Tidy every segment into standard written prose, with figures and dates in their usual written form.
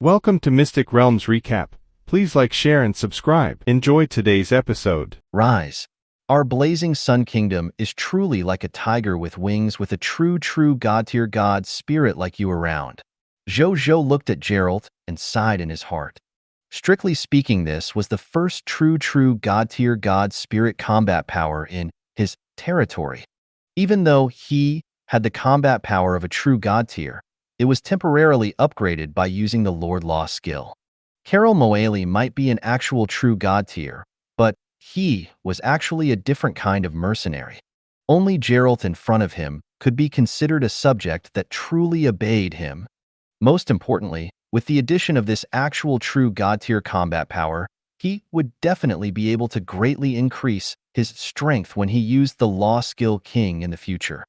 Welcome to Mystic Realms Recap. Please like, share, and subscribe. Enjoy today's episode. Rise. Our blazing sun kingdom is truly like a tiger with wings, with a true god-tier god spirit like you around. Zhou Zhou looked at Geralt and sighed in his heart. Strictly speaking, this was the first true god-tier god spirit combat power in his territory. Even though he had the combat power of a true god tier, it was temporarily upgraded by using the Lord Law skill. Carol Moali might be an actual true god tier, but he was actually a different kind of mercenary. Only Geralt in front of him could be considered a subject that truly obeyed him. Most importantly, with the addition of this actual true god tier combat power, he would definitely be able to greatly increase his strength when he used the Law skill King in the future.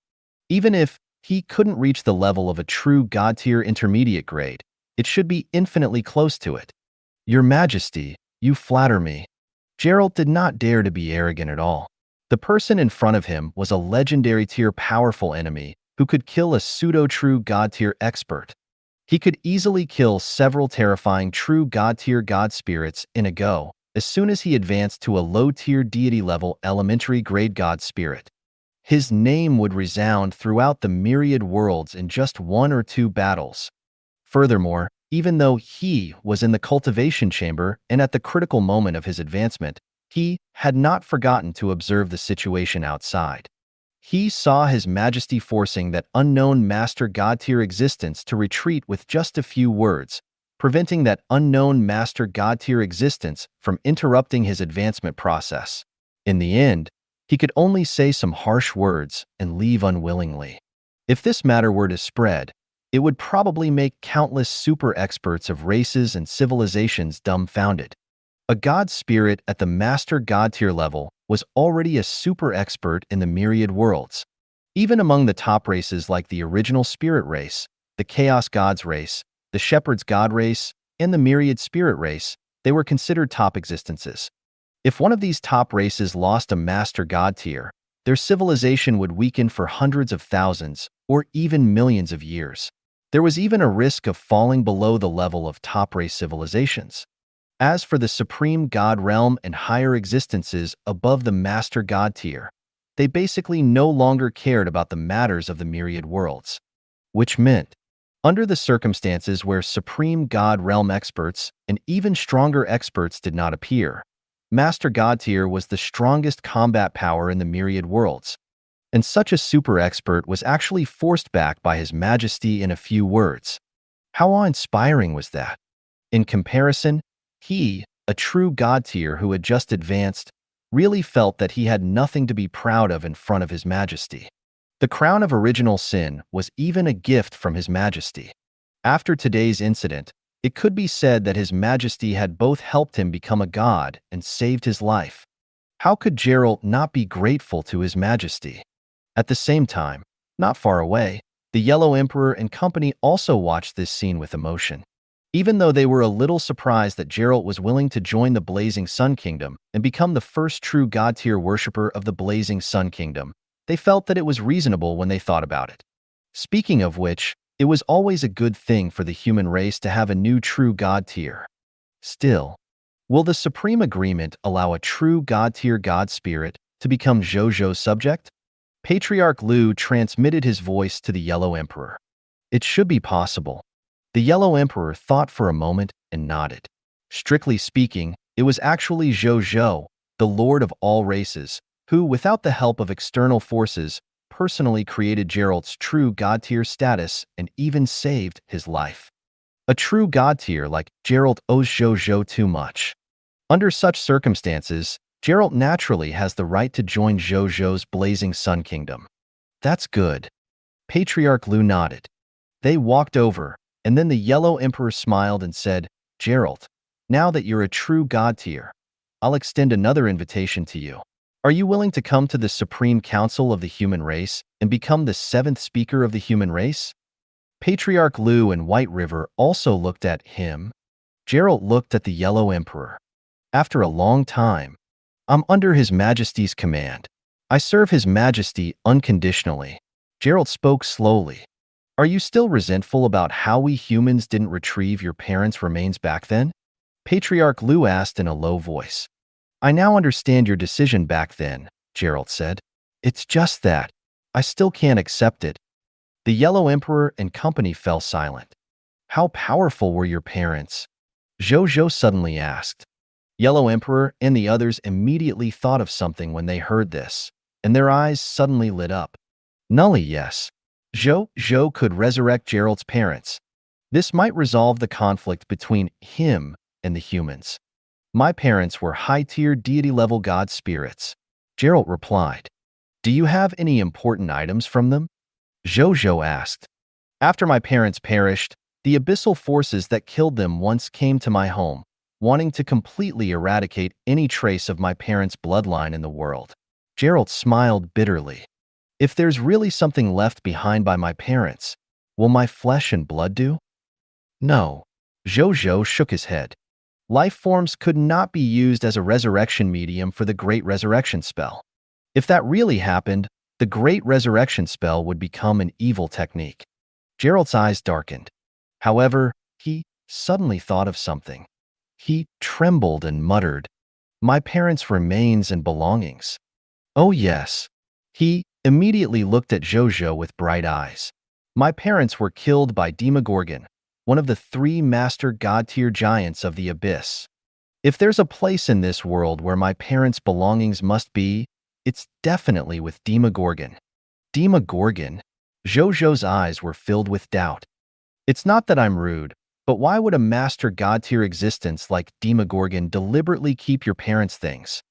Even if he couldn't reach the level of a true god tier intermediate grade, it should be infinitely close to it. Your Majesty, you flatter me. Geralt did not dare to be arrogant at all. The person in front of him was a legendary tier powerful enemy who could kill a pseudo-true god tier expert. He could easily kill several terrifying true god tier god spirits in a go, as soon as he advanced to a low-tier deity-level elementary grade god spirit. His name would resound throughout the myriad worlds in just one or two battles. Furthermore, even though he was in the cultivation chamber and at the critical moment of his advancement, he had not forgotten to observe the situation outside. He saw His Majesty forcing that unknown master god-tier existence to retreat with just a few words, preventing that unknown master god-tier existence from interrupting his advancement process. In the end, he could only say some harsh words and leave unwillingly. If this matter were to spread, it would probably make countless super experts of races and civilizations dumbfounded. A god spirit at the master god tier level was already a super expert in the myriad worlds. Even among the top races like the original spirit race, the chaos gods race, the shepherd's god race, and the myriad spirit race, they were considered top existences. If one of these top races lost a master god tier, their civilization would weaken for hundreds of thousands or even millions of years. There was even a risk of falling below the level of top race civilizations. As for the supreme god realm and higher existences above the master god tier, they basically no longer cared about the matters of the myriad worlds. Which meant, under the circumstances where supreme god realm experts and even stronger experts did not appear, master god tier was the strongest combat power in the myriad worlds. And such a super expert was actually forced back by His Majesty in a few words. How awe-inspiring was that? In comparison, he, a true god tier who had just advanced, really felt that he had nothing to be proud of in front of His Majesty. The crown of original sin was even a gift from His Majesty. After today's incident, it could be said that His Majesty had both helped him become a god and saved his life. How could Geralt not be grateful to His Majesty? At the same time, not far away, the Yellow Emperor and company also watched this scene with emotion. Even though they were a little surprised that Geralt was willing to join the Blazing Sun Kingdom and become the first true god-tier worshipper of the Blazing Sun Kingdom, they felt that it was reasonable when they thought about it. Speaking of which, it was always a good thing for the human race to have a new true god tier. Still, will the Supreme Agreement allow a true god-tier god spirit to become Zhou Zhou's subject? Patriarch Lu transmitted his voice to the Yellow Emperor. It should be possible. The Yellow Emperor thought for a moment and nodded. Strictly speaking, it was actually Zhou Zhou, the Lord of all races, who, without the help of external forces, personally created Geralt's true god-tier status and even saved his life. A true god-tier like Geralt owes Zhou Zhou too much. Under such circumstances, Geralt naturally has the right to join Zhou Zhou's Blazing Sun Kingdom. That's good. Patriarch Lu nodded. They walked over, and then the Yellow Emperor smiled and said, Geralt, now that you're a true god tier, I'll extend another invitation to you. Are you willing to come to the Supreme Council of the human race and become the seventh speaker of the human race? Patriarch Lu and White River also looked at him. Geralt looked at the Yellow Emperor. After a long time, I'm under His Majesty's command. I serve His Majesty unconditionally. Geralt spoke slowly. Are you still resentful about how we humans didn't retrieve your parents' remains back then? Patriarch Lu asked in a low voice. I now understand your decision back then, Gerald said. It's just that. I still can't accept it. The Yellow Emperor and company fell silent. How powerful were your parents? Zhou Zhou suddenly asked. Yellow Emperor and the others immediately thought of something when they heard this, and their eyes suddenly lit up. Nully, yes. Zhou Zhou could resurrect Gerald's parents. This might resolve the conflict between him and the humans. My parents were high-tier deity-level god spirits. Gerald replied. Do you have any important items from them? Zhou Zhou asked. After my parents perished, the abyssal forces that killed them once came to my home, wanting to completely eradicate any trace of my parents' bloodline in the world. Gerald smiled bitterly. If there's really something left behind by my parents, will my flesh and blood do? No. Zhou Zhou shook his head. Life forms could not be used as a resurrection medium for the Great Resurrection spell. If that really happened, the Great Resurrection spell would become an evil technique. Gerald's eyes darkened. However, he suddenly thought of something. He trembled and muttered, My parents' remains and belongings. Oh yes. He immediately looked at Zhou Zhou with bright eyes. My parents were killed by Demogorgon, one of the 3 master god-tier giants of the abyss. If there's a place in this world where my parents' belongings must be, it's definitely with Demogorgon. Demogorgon? Zhou Zhou's eyes were filled with doubt. It's not that I'm rude, but why would a master god-tier existence like Demogorgon deliberately keep your parents' things?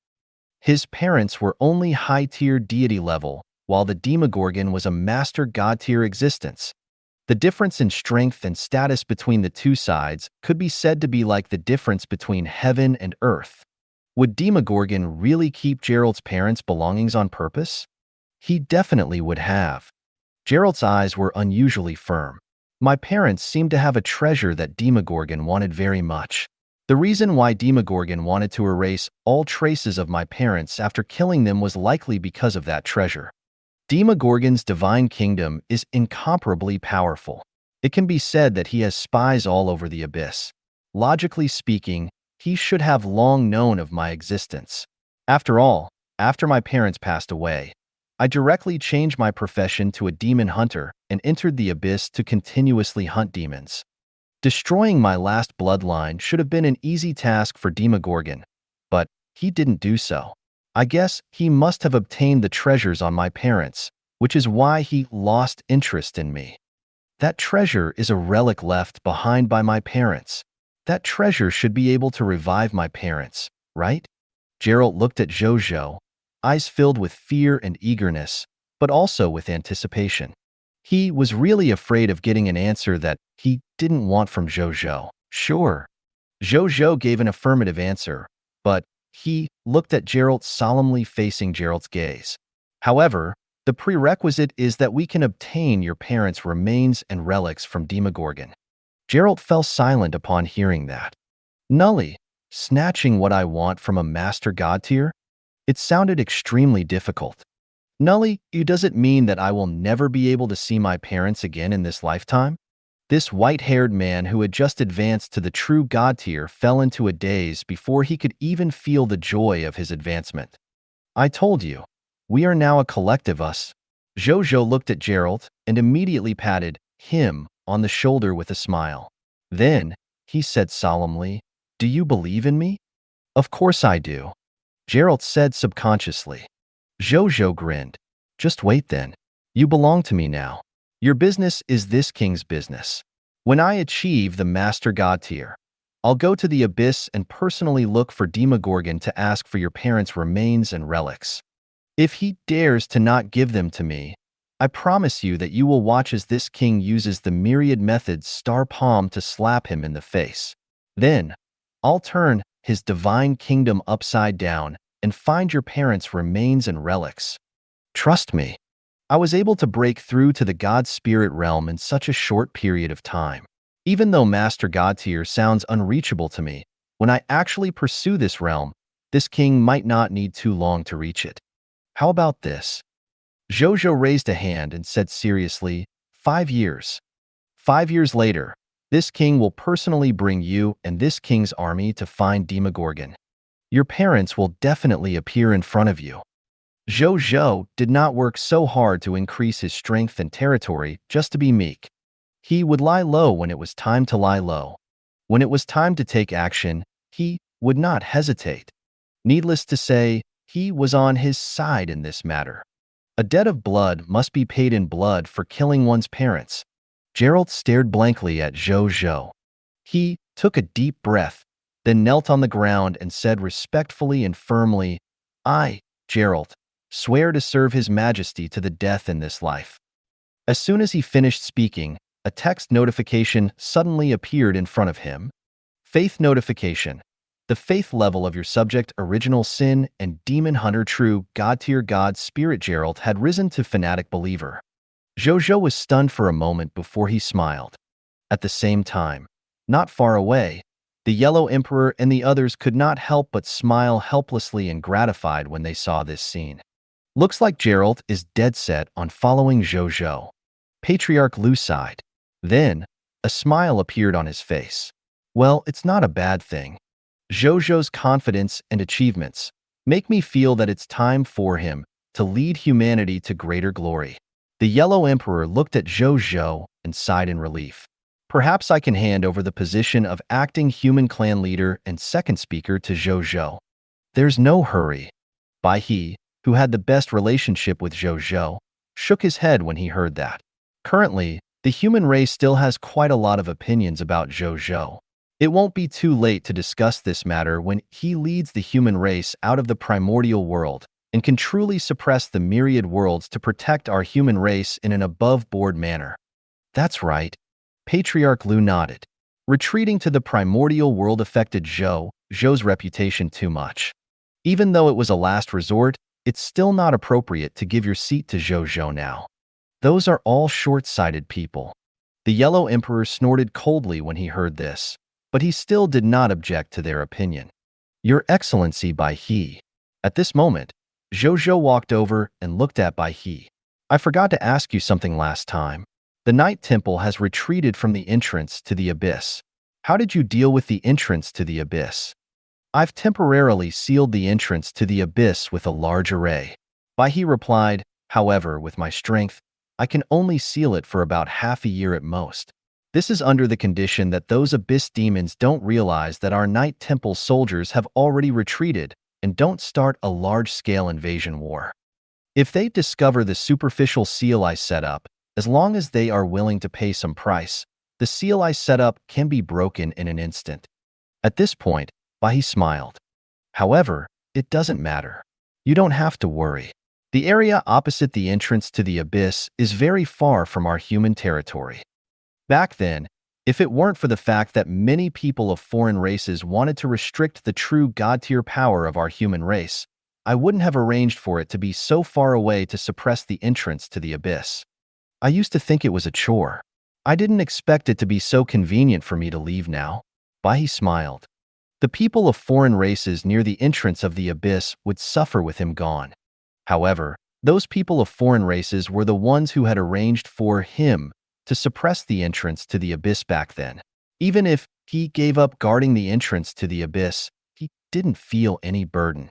His parents were only high-tier deity level, while the Demogorgon was a master god-tier existence. The difference in strength and status between the two sides could be said to be like the difference between heaven and earth. Would Demogorgon really keep Gerald's parents' belongings on purpose? He definitely would have. Gerald's eyes were unusually firm. My parents seemed to have a treasure that Demogorgon wanted very much. The reason why Demogorgon wanted to erase all traces of my parents after killing them was likely because of that treasure. Demogorgon's divine kingdom is incomparably powerful. It can be said that he has spies all over the abyss. Logically speaking, he should have long known of my existence. After all, after my parents passed away, I directly changed my profession to a demon hunter and entered the abyss to continuously hunt demons. Destroying my last bloodline should have been an easy task for Demogorgon, but he didn't do so. I guess he must have obtained the treasures on my parents, which is why he lost interest in me. That treasure is a relic left behind by my parents. That treasure should be able to revive my parents, right? Gerald looked at Zhou Zhou, eyes filled with fear and eagerness, but also with anticipation. He was really afraid of getting an answer that he didn't want from Zhou Zhou. Sure. Zhou Zhou gave an affirmative answer, but he looked at Gerald solemnly facing Gerald's gaze. However, the prerequisite is that we can obtain your parents' remains and relics from Demogorgon. Gerald fell silent upon hearing that. Nully, snatching what I want from a master god tier? It sounded extremely difficult. Nully, does it mean that I will never be able to see my parents again in this lifetime? This white-haired man who had just advanced to the true god tier fell into a daze before he could even feel the joy of his advancement. I told you, we are now a collective us. Zhou Zhou looked at Gerald and immediately patted him on the shoulder with a smile. Then, he said solemnly, Do you believe in me? Of course I do. Gerald said subconsciously. Zhou Zhou grinned. Just wait then. You belong to me now. Your business is this king's business. When I achieve the Master God tier, I'll go to the abyss and personally look for Demogorgon to ask for your parents' remains and relics. If he dares to not give them to me, I promise you that you will watch as this king uses the myriad methods Star Palm to slap him in the face. Then, I'll turn his divine kingdom upside down and find your parents' remains and relics. Trust me. I was able to break through to the God Spirit realm in such a short period of time. Even though Master God tier sounds unreachable to me, when I actually pursue this realm, this king might not need too long to reach it. How about this? Zhou Zhou raised a hand and said seriously, 5 years. 5 years later, this king will personally bring you and this king's army to find Demogorgon. Your parents will definitely appear in front of you. Zhou Zhou did not work so hard to increase his strength and territory just to be meek. He would lie low when it was time to lie low. When it was time to take action, he would not hesitate. Needless to say, he was on his side in this matter. A debt of blood must be paid in blood for killing one's parents. Gerald stared blankly at Zhou Zhou. He took a deep breath, then knelt on the ground and said respectfully and firmly, "I, Gerald, swear to serve His Majesty to the death in this life." As soon as he finished speaking, a text notification suddenly appeared in front of him. Faith notification. The faith level of your subject, original sin, and demon hunter, true God-tier God spirit Gerald had risen to fanatic believer. Zhou Zhou was stunned for a moment before he smiled. At the same time, not far away, the Yellow Emperor and the others could not help but smile helplessly and gratified when they saw this scene. Looks like Gerald is dead set on following Zhou Zhou. Patriarch Lu sighed. Then, a smile appeared on his face. Well, it's not a bad thing. Zhou Zhou's confidence and achievements make me feel that it's time for him to lead humanity to greater glory. The Yellow Emperor looked at Zhou Zhou and sighed in relief. Perhaps I can hand over the position of acting human clan leader and second speaker to Zhou Zhou. There's no hurry. Bai He, who had the best relationship with Zhou Zhou, shook his head when he heard that. Currently, the human race still has quite a lot of opinions about Zhou Zhou. It won't be too late to discuss this matter when he leads the human race out of the primordial world and can truly suppress the myriad worlds to protect our human race in an above-board manner. That's right. Patriarch Lu nodded. Retreating to the primordial world affected Zhou Zhou's reputation too much. Even though it was a last resort, it's still not appropriate to give your seat to Zhou Zhou now. Those are all short-sighted people. The Yellow Emperor snorted coldly when he heard this, but he still did not object to their opinion. Your Excellency Bai He. At this moment, Zhou Zhou walked over and looked at Bai He. I forgot to ask you something last time. The Night Temple has retreated from the entrance to the abyss. How did you deal with the entrance to the abyss? I've temporarily sealed the entrance to the abyss with a large array. Bai He replied, however, with my strength, I can only seal it for about half a year at most. This is under the condition that those abyss demons don't realize that our Night Temple soldiers have already retreated and don't start a large-scale invasion war. If they discover the superficial seal I set up, as long as they are willing to pay some price, the seal I set up can be broken in an instant. At this point, Bai He smiled. However, it doesn't matter. You don't have to worry. The area opposite the entrance to the abyss is very far from our human territory. Back then, if it weren't for the fact that many people of foreign races wanted to restrict the true God-tier power of our human race, I wouldn't have arranged for it to be so far away to suppress the entrance to the abyss. I used to think it was a chore. I didn't expect it to be so convenient for me to leave now. Bai He smiled. The people of foreign races near the entrance of the abyss would suffer with him gone. However, those people of foreign races were the ones who had arranged for him to suppress the entrance to the abyss back then. Even if he gave up guarding the entrance to the abyss, he didn't feel any burden.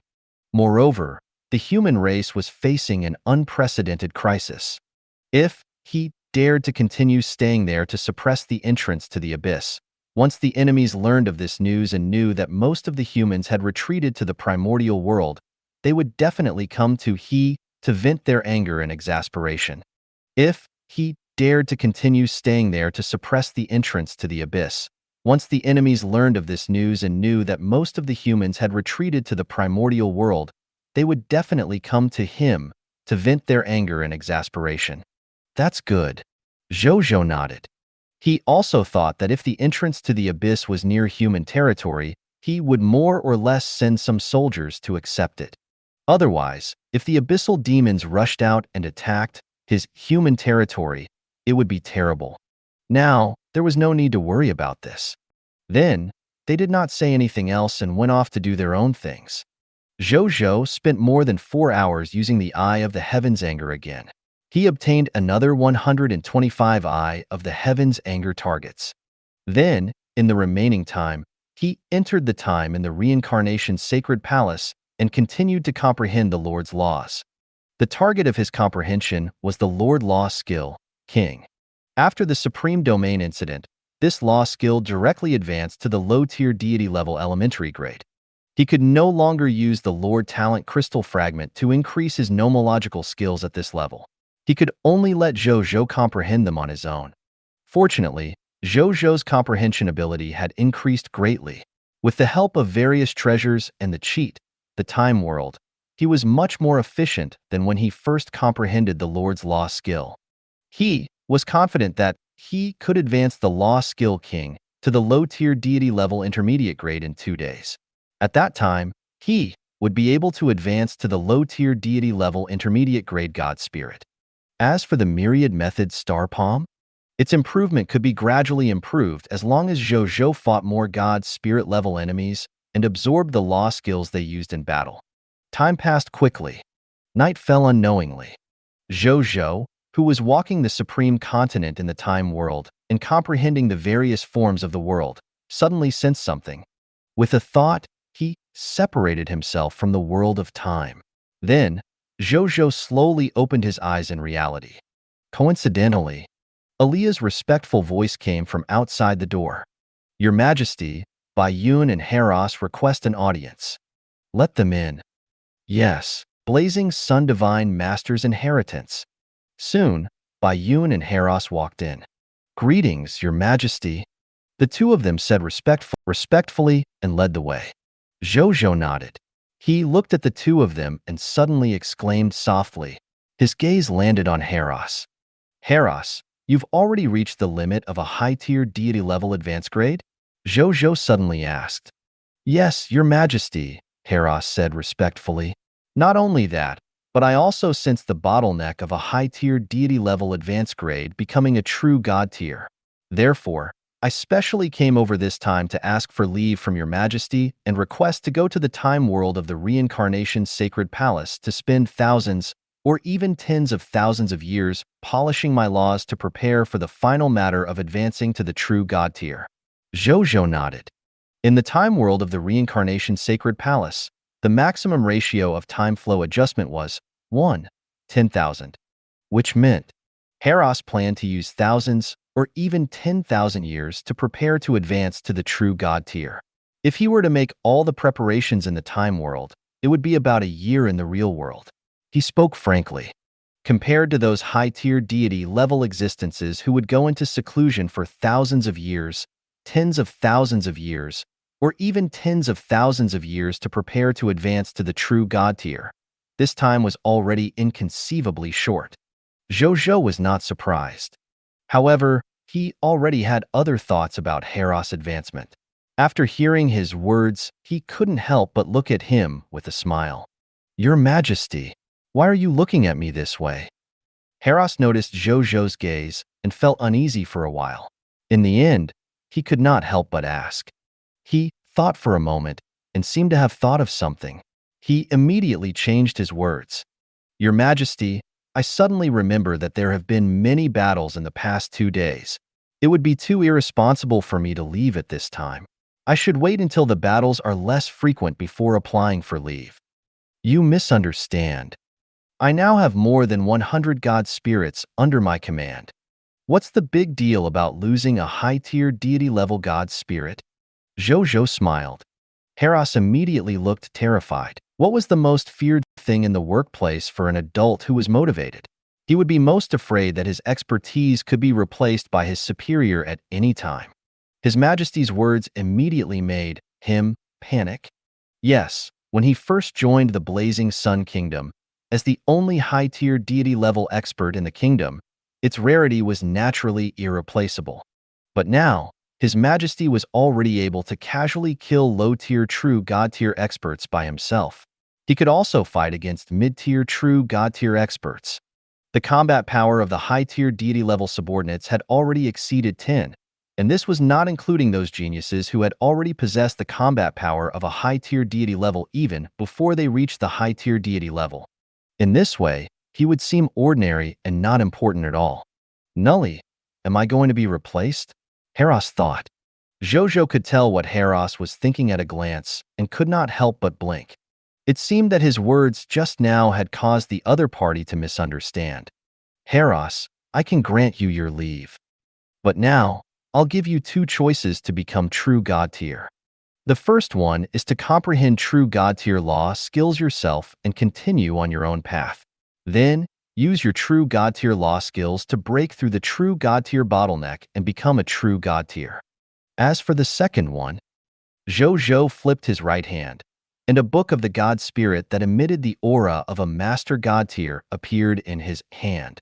Moreover, the human race was facing an unprecedented crisis. If he dared to continue staying there to suppress the entrance to the abyss, once the enemies learned of this news and knew that most of the humans had retreated to the primordial world, they would definitely come to vent their anger and exasperation. If he dared to continue staying there to suppress the entrance to the abyss, once the enemies learned of this news and knew that most of the humans had retreated to the primordial world, they would definitely come to vent their anger and exasperation. That's good. Zhou Zhou nodded. He also thought that if the entrance to the abyss was near human territory, he would more or less send some soldiers to accept it. Otherwise, if the abyssal demons rushed out and attacked his human territory, it would be terrible. Now, there was no need to worry about this. Then, they did not say anything else and went off to do their own things. Zhou Zhou spent more than 4 hours using the Eye of the Heavens anger again. He obtained another 125 eye of the heaven's anger targets. Then, in the remaining time, he entered the time in the reincarnation's sacred palace and continued to comprehend the Lord's laws. The target of his comprehension was the Lord Law skill, King. After the Supreme Domain incident, this law skill directly advanced to the low-tier deity level elementary grade. He could no longer use the Lord Talent Crystal Fragment to increase his nomological skills at this level. He could only let Zhou Zhou comprehend them on his own. Fortunately, Zhou Zhou's comprehension ability had increased greatly. With the help of various treasures and the cheat, the time world, he was much more efficient than when he first comprehended the Lord's Law skill. He was confident that he could advance the Law skill King to the low-tier deity level intermediate grade in 2 days. At that time, he would be able to advance to the low-tier deity level intermediate grade God Spirit. As for the myriad method Star Palm, its improvement could be gradually improved as long as Zhou Zhou fought more God Spirit level enemies and absorbed the law skills they used in battle. Time passed quickly. Night fell unknowingly. Zhou Zhou, who was walking the supreme continent in the time world and comprehending the various forms of the world, suddenly sensed something. With a thought, he separated himself from the world of time. Then, Zhou Zhou slowly opened his eyes in reality. Coincidentally, Aaliyah's respectful voice came from outside the door. "Your Majesty, Bai Yun and Heros request an audience." "Let them in." "Yes, Blazing Sun Divine Master's inheritance." Soon, Bai Yun and Heros walked in. "Greetings, Your Majesty." The two of them said respectfully and led the way. Zhou Zhou nodded. He looked at the two of them and suddenly exclaimed softly. His gaze landed on Heros. "Heros, you've already reached the limit of a high-tier deity level advanced grade?" Zhou Zhou suddenly asked. "Yes, Your Majesty," Heros said respectfully. "Not only that, but I also sense the bottleneck of a high-tier deity level advanced grade becoming a true god tier. Therefore, I specially came over this time to ask for leave from Your Majesty and request to go to the time world of the reincarnation's sacred palace to spend thousands or even tens of thousands of years polishing my laws to prepare for the final matter of advancing to the true god tier." Zhou Zhou nodded. In the time world of the reincarnation sacred palace, the maximum ratio of time flow adjustment was 1:10,000, which meant Heros planned to use thousands or even 10,000 years to prepare to advance to the true god tier. If he were to make all the preparations in the time world, it would be about a year in the real world. He spoke frankly. Compared to those high-tier deity-level existences who would go into seclusion for thousands of years, tens of thousands of years, or even tens of thousands of years to prepare to advance to the true god tier, this time was already inconceivably short. Zhou Zhou was not surprised. However, he already had other thoughts about Heros' advancement. After hearing his words, he couldn't help but look at him with a smile. "Your Majesty, why are you looking at me this way?" Heros noticed Zhou Zhou's gaze and felt uneasy for a while. In the end, he could not help but ask. He thought for a moment and seemed to have thought of something. He immediately changed his words. "Your Majesty, I suddenly remember that there have been many battles in the past 2 days. It would be too irresponsible for me to leave at this time. I should wait until the battles are less frequent before applying for leave." "You misunderstand. I now have more than 100 god spirits under my command. What's the big deal about losing a high-tier deity-level god spirit?" Zhou Zhou smiled. Heros immediately looked terrified. What was the most feared thing in the workplace for an adult who was motivated? He would be most afraid that his expertise could be replaced by his superior at any time. His Majesty's words immediately made him panic. Yes, when he first joined the Blazing Sun Kingdom, as the only high-tier deity-level expert in the kingdom, its rarity was naturally irreplaceable. But now, His Majesty was already able to casually kill low-tier true god-tier experts by himself. He could also fight against mid-tier true god-tier experts. The combat power of the high-tier deity-level subordinates had already exceeded 10, and this was not including those geniuses who had already possessed the combat power of a high-tier deity level even before they reached the high-tier deity level. In this way, he would seem ordinary and not important at all. Nully, am I going to be replaced? Heros thought. Zhou Zhou could tell what Heros was thinking at a glance and could not help but blink. It seemed that his words just now had caused the other party to misunderstand. Heros, I can grant you your leave. But now, I'll give you two choices to become true God tier. The first one is to comprehend true God tier law, skills yourself, and continue on your own path. Then, use your true God tier law skills to break through the true God tier bottleneck and become a true God tier. As for the second one, Zhou Zhou flipped his right hand, and a book of the God Spirit that emitted the aura of a Master God tier appeared in his hand.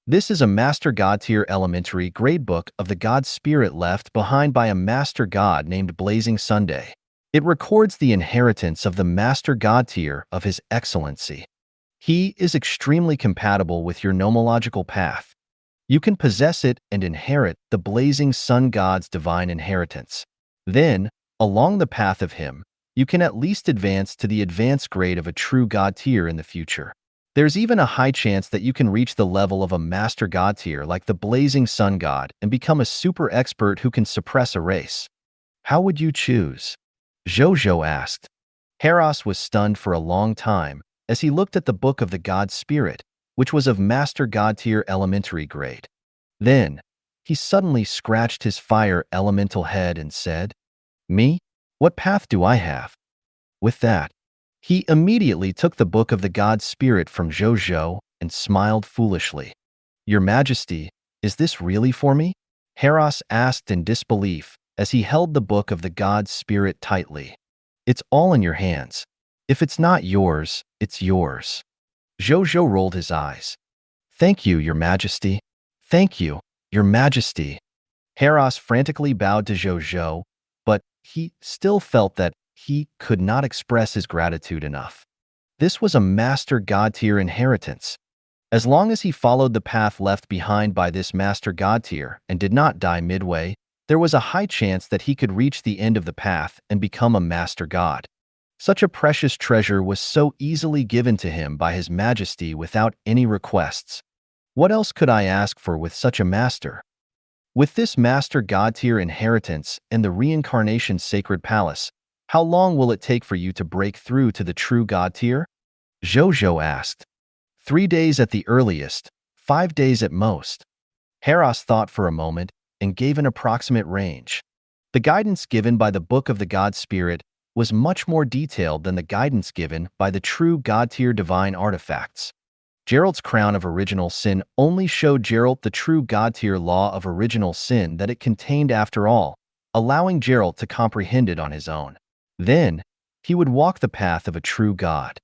This is a Master God tier elementary grade book of the God Spirit left behind by a Master God named Blazing Sunday. It records the inheritance of the Master God tier of His Excellency. He is extremely compatible with your nomological path. You can possess it and inherit the Blazing Sun God's divine inheritance. Then, along the path of him, you can at least advance to the advanced grade of a true God tier in the future. There's even a high chance that you can reach the level of a Master God tier like the Blazing Sun God and become a super expert who can suppress a race. How would you choose? Zhou Zhou asked. Heros was stunned for a long time as he looked at the book of the God Spirit, which was of Master God tier elementary grade. Then, he suddenly scratched his fire elemental head and said, "Me? What path do I have?" With that, he immediately took the book of the God Spirit from Zhou Zhou and smiled foolishly. "Your Majesty, is this really for me?" Heros asked in disbelief as he held the book of the God Spirit tightly. "It's all in your hands. If it's not yours, it's yours." Zhou Zhou rolled his eyes. "Thank you, Your Majesty. Thank you, Your Majesty." Heros frantically bowed to Zhou Zhou, but he still felt that he could not express his gratitude enough. This was a Master God tier inheritance. As long as he followed the path left behind by this Master God tier and did not die midway, there was a high chance that he could reach the end of the path and become a Master God. Such a precious treasure was so easily given to him by His Majesty without any requests. What else could I ask for with such a master? With this Master God tier inheritance and the Reincarnation Sacred Palace, how long will it take for you to break through to the true God tier? Zhou Zhou asked. 3 days at the earliest, 5 days at most. Heros thought for a moment and gave an approximate range. The guidance given by the Book of the God Spirit was much more detailed than the guidance given by the true God tier divine artifacts. Geralt's Crown of Original Sin only showed Geralt the true God tier law of original sin that it contained after all, allowing Geralt to comprehend it on his own. Then, he would walk the path of a true God.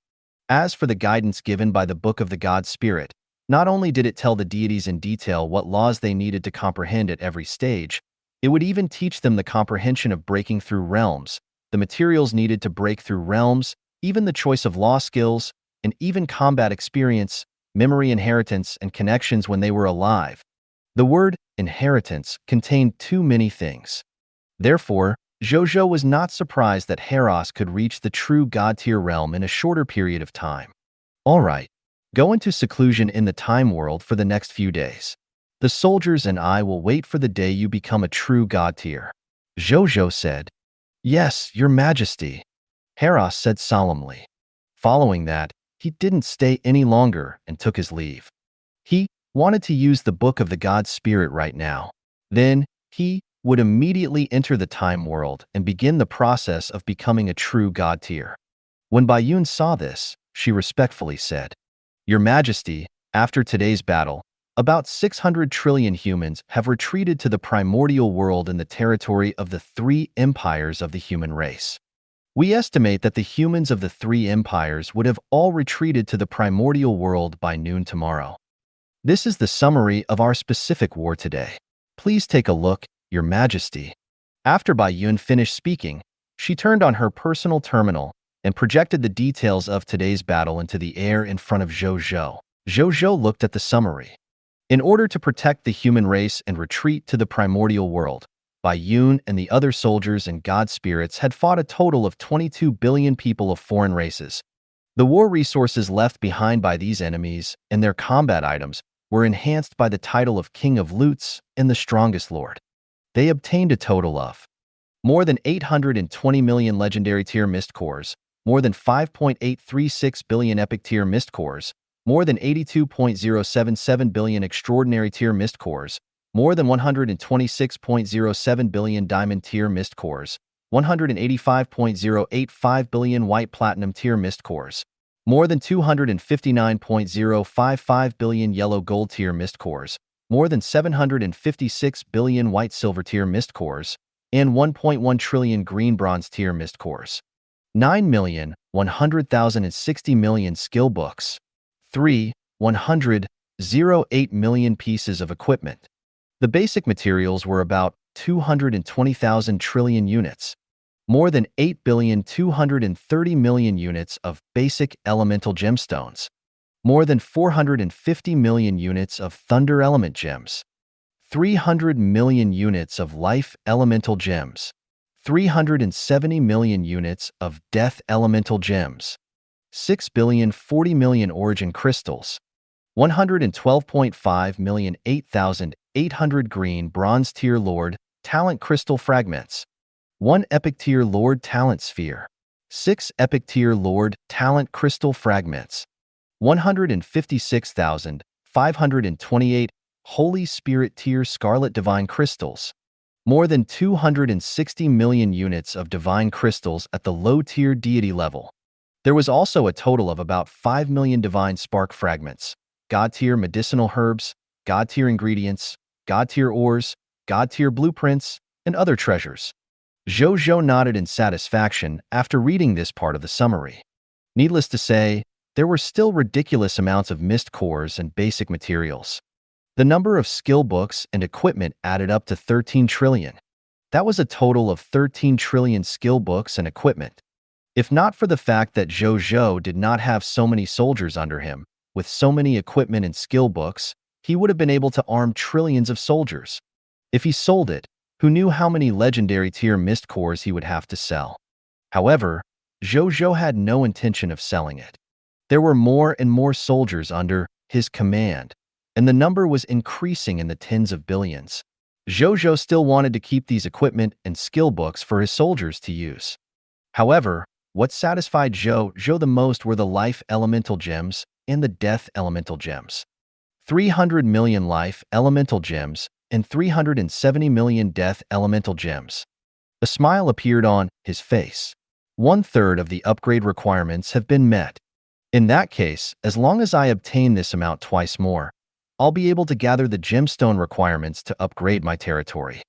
As for the guidance given by the Book of the God Spirit, not only did it tell the deities in detail what laws they needed to comprehend at every stage, it would even teach them the comprehension of breaking through realms, the materials needed to break through realms, even the choice of law skills, and even combat experience, memory inheritance, and connections when they were alive. The word inheritance contained too many things. Therefore, Zhou Zhou was not surprised that Heros could reach the true God tier realm in a shorter period of time. All right, go into seclusion in the time world for the next few days. The soldiers and I will wait for the day you become a true God tier. Zhou Zhou said. Yes, Your Majesty, Heros said solemnly. Following that, he didn't stay any longer and took his leave. He wanted to use the Book of the God Spirit right now. Then, he would immediately enter the time world and begin the process of becoming a true God tier. When Baiyun saw this, she respectfully said, Your Majesty, after today's battle, about 600 trillion humans have retreated to the primordial world in the territory of the 3 empires of the human race. We estimate that the humans of the 3 empires would have all retreated to the primordial world by noon tomorrow. This is the summary of our specific war today. Please take a look, Your Majesty. After Baiyun finished speaking, she turned on her personal terminal and projected the details of today's battle into the air in front of Zhou Zhou. Zhou Zhou looked at the summary. In order to protect the human race and retreat to the primordial world, Baiyun and the other soldiers and god spirits had fought a total of 22 billion people of foreign races. The war resources left behind by these enemies and their combat items were enhanced by the title of King of Loots and the Strongest Lord. They obtained a total of more than 820 million legendary tier mist cores, more than 5.836 billion epic tier mist cores, more than 82.077 billion extraordinary tier mist cores, more than 126.07 billion diamond tier mist cores, 185.085 billion white platinum tier mist cores, more than 259.055 billion yellow gold tier mist cores, more than 756 billion white silver tier mist cores, and 1.1 trillion green bronze tier mist cores. 9,100,060 million skill books. 3,108 million pieces of equipment. The basic materials were about 220,000 trillion units. More than 8,230 million units of basic elemental gemstones. More than 450 million units of thunder element gems. 300 million units of life elemental gems. 370 million units of death elemental gems. 6,040 million origin crystals. 112.5 million 8,800 green bronze tier lord talent crystal fragments. 1 epic tier lord talent sphere. 6 epic tier lord talent crystal fragments. 156,528 Holy Spirit tier scarlet divine crystals. More than 260 million units of divine crystals at the low tier deity level. There was also a total of about 5 million divine spark fragments, god tier medicinal herbs, god tier ingredients, god tier ores, god tier blueprints, and other treasures. Zhou Zhou nodded in satisfaction after reading this part of the summary. Needless to say, there were still ridiculous amounts of mist cores and basic materials. The number of skill books and equipment added up to 13 trillion. That was a total of 13 trillion skill books and equipment. If not for the fact that Zhou Zhou did not have so many soldiers under him, with so many equipment and skill books, he would have been able to arm trillions of soldiers. If he sold it, who knew how many legendary tier mist cores he would have to sell? However, Zhou Zhou had no intention of selling it. There were more and more soldiers under his command, and the number was increasing in the tens of billions. Zhou Zhou still wanted to keep these equipment and skill books for his soldiers to use. However, what satisfied Zhou Zhou the most were the life elemental gems and the death elemental gems. 300 million life elemental gems and 370 million death elemental gems. A smile appeared on his face. 1/3 of the upgrade requirements have been met. In that case, as long as I obtain this amount twice more, I'll be able to gather the gemstone requirements to upgrade my territory.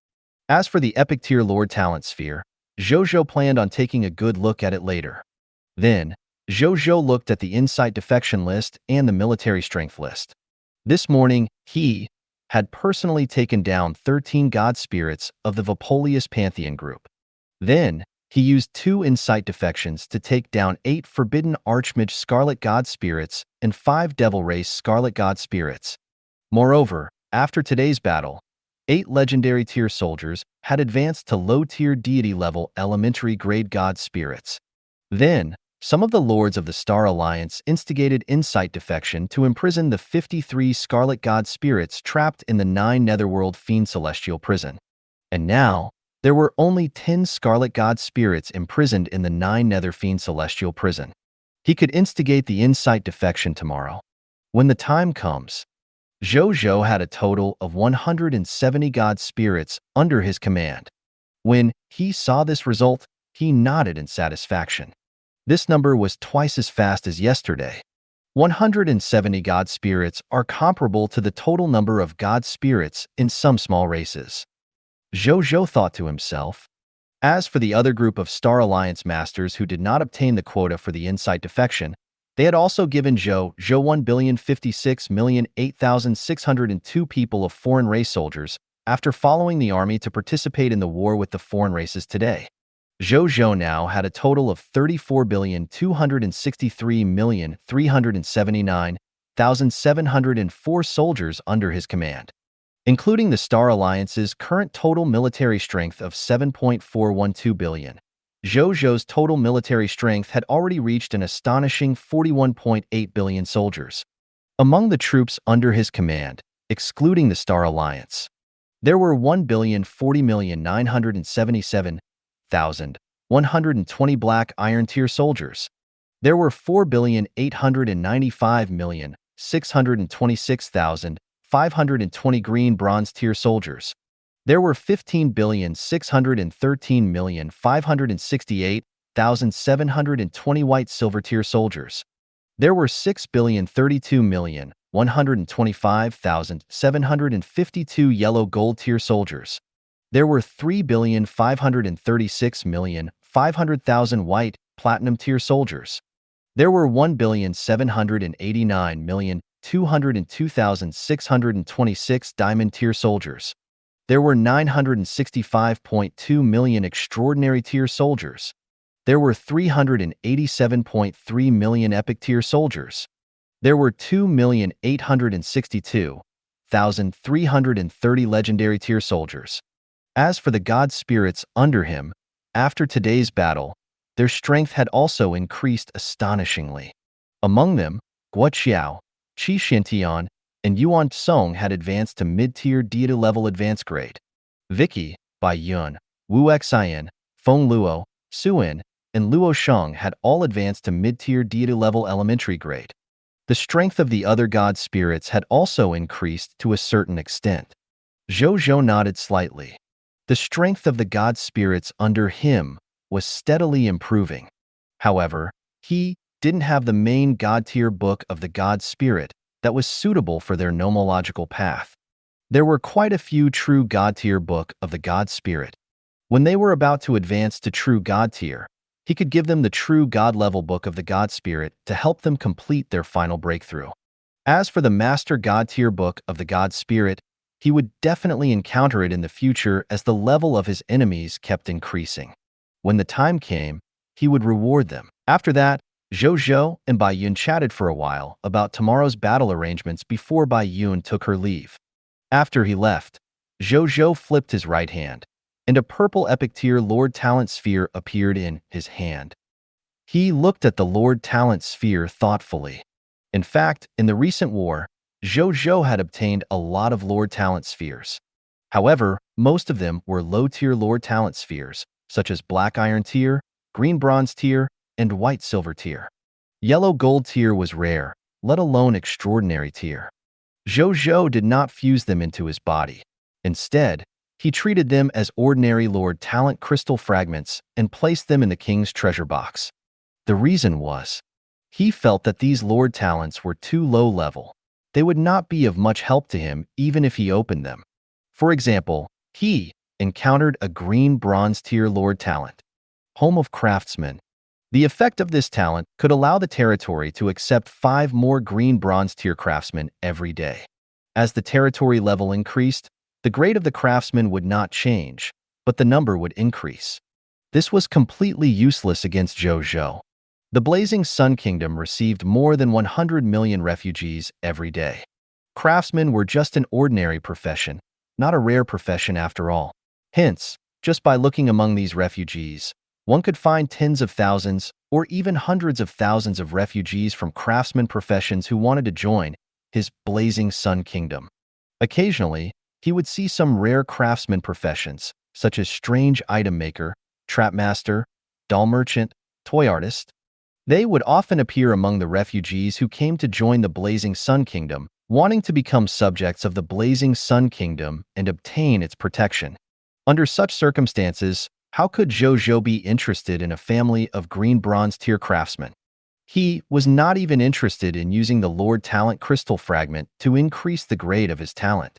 As for the epic tier lord talent sphere, Zhou Zhou planned on taking a good look at it later. Then, Zhou Zhou looked at the insight defection list and the military strength list. This morning, he had personally taken down 13 god spirits of the Vapolius Pantheon group. Then, he used 2 insight defections to take down 8 forbidden archmage scarlet god spirits and 5 devil race scarlet god spirits. Moreover, after today's battle, 8 legendary tier soldiers had advanced to low-tier deity level elementary grade god spirits. Then, some of the lords of the Star Alliance instigated insight defection to imprison the 53 scarlet god spirits trapped in the 9 netherworld fiend celestial prison. And now, there were only 10 scarlet god spirits imprisoned in the 9 nether fiend celestial prison. He could instigate the insight defection tomorrow. When the time comes, Zhou Zhou had a total of 170 god spirits under his command. When he saw this result, he nodded in satisfaction. This number was twice as fast as yesterday. 170 god spirits are comparable to the total number of god spirits in some small races. Zhou Zhou thought to himself. As for the other group of Star Alliance masters who did not obtain the quota for the insight defection, they had also given Zhou Zhou 1,056,008,602 people of foreign race soldiers after following the army to participate in the war with the foreign races today. Zhou Zhou now had a total of 34,263,379,704 soldiers under his command, including the Star Alliance's current total military strength of 7.412 billion. Zhou Zhou's total military strength had already reached an astonishing 41.8 billion soldiers. Among the troops under his command, excluding the Star Alliance, there were 1,40,977,120 Black Iron Tier soldiers. There were 4,895,626,520 Green Bronze Tier soldiers. There were 15,613,568,720 White Silver Tier soldiers. There were 6,032,125,752 Yellow Gold Tier soldiers. There were 3,536,500,000 White Platinum Tier soldiers. There were 1,789,202,626 Diamond Tier soldiers. There were 965.2 million Extraordinary Tier soldiers. There were 387.3 million Epic Tier soldiers. There were 2,862,330 Legendary Tier soldiers. As for the god spirits under him, after today's battle, their strength had also increased astonishingly. Among them, Guo Qiao, Qi Xintian, and Yuan Song had advanced to mid-tier deity level advanced grade. Vicky, Bai Yun, Wu Xian, Feng Luo, Suin, and Luo Sheng had all advanced to mid-tier deity level elementary grade. The strength of the other god spirits had also increased to a certain extent. Zhou Zhou nodded slightly. The strength of the god spirits under him was steadily improving. However, he didn't have the main god-tier book of the god spirit that was suitable for their nomological path. There were quite a few true god-tier book of the god spirit. When they were about to advance to true god tier, he could give them the true god-level book of the god spirit to help them complete their final breakthrough. As for the master god-tier book of the god spirit, he would definitely encounter it in the future as the level of his enemies kept increasing. When the time came, he would reward them. After that, Zhou Zhou and Bai Yun chatted for a while about tomorrow's battle arrangements before Bai Yun took her leave. After he left, Zhou Zhou flipped his right hand, and a purple epic tier Lord Talent Sphere appeared in his hand. He looked at the Lord Talent Sphere thoughtfully. In fact, in the recent war, Zhou Zhou had obtained a lot of Lord Talent Spheres. However, most of them were low-tier Lord Talent Spheres, such as Black Iron Tier, Green Bronze Tier, and White Silver Tier. Yellow Gold Tier was rare, let alone Extraordinary Tier. Zhou Zhou did not fuse them into his body. Instead, he treated them as ordinary Lord Talent Crystal fragments and placed them in the king's treasure box. The reason was, he felt that these Lord Talents were too low level. They would not be of much help to him even if he opened them. For example, he encountered a Green Bronze Tier Lord Talent, Home of Craftsmen. The effect of this talent could allow the territory to accept 5 more Green Bronze Tier craftsmen every day. As the territory level increased, the grade of the craftsmen would not change, but the number would increase. This was completely useless against Zhou Zhou. The Blazing Sun Kingdom received more than 100 million refugees every day. Craftsmen were just an ordinary profession, not a rare profession after all. Hence, just by looking among these refugees, one could find tens of thousands or even hundreds of thousands of refugees from craftsman professions who wanted to join his Blazing Sun Kingdom. Occasionally, he would see some rare craftsman professions, such as strange item maker, trap master, doll merchant, toy artist. They would often appear among the refugees who came to join the Blazing Sun Kingdom, wanting to become subjects of the Blazing Sun Kingdom and obtain its protection. Under such circumstances, how could Zhou Zhou be interested in a family of Green Bronze Tier craftsmen? He was not even interested in using the Lord Talent Crystal Fragment to increase the grade of his talent.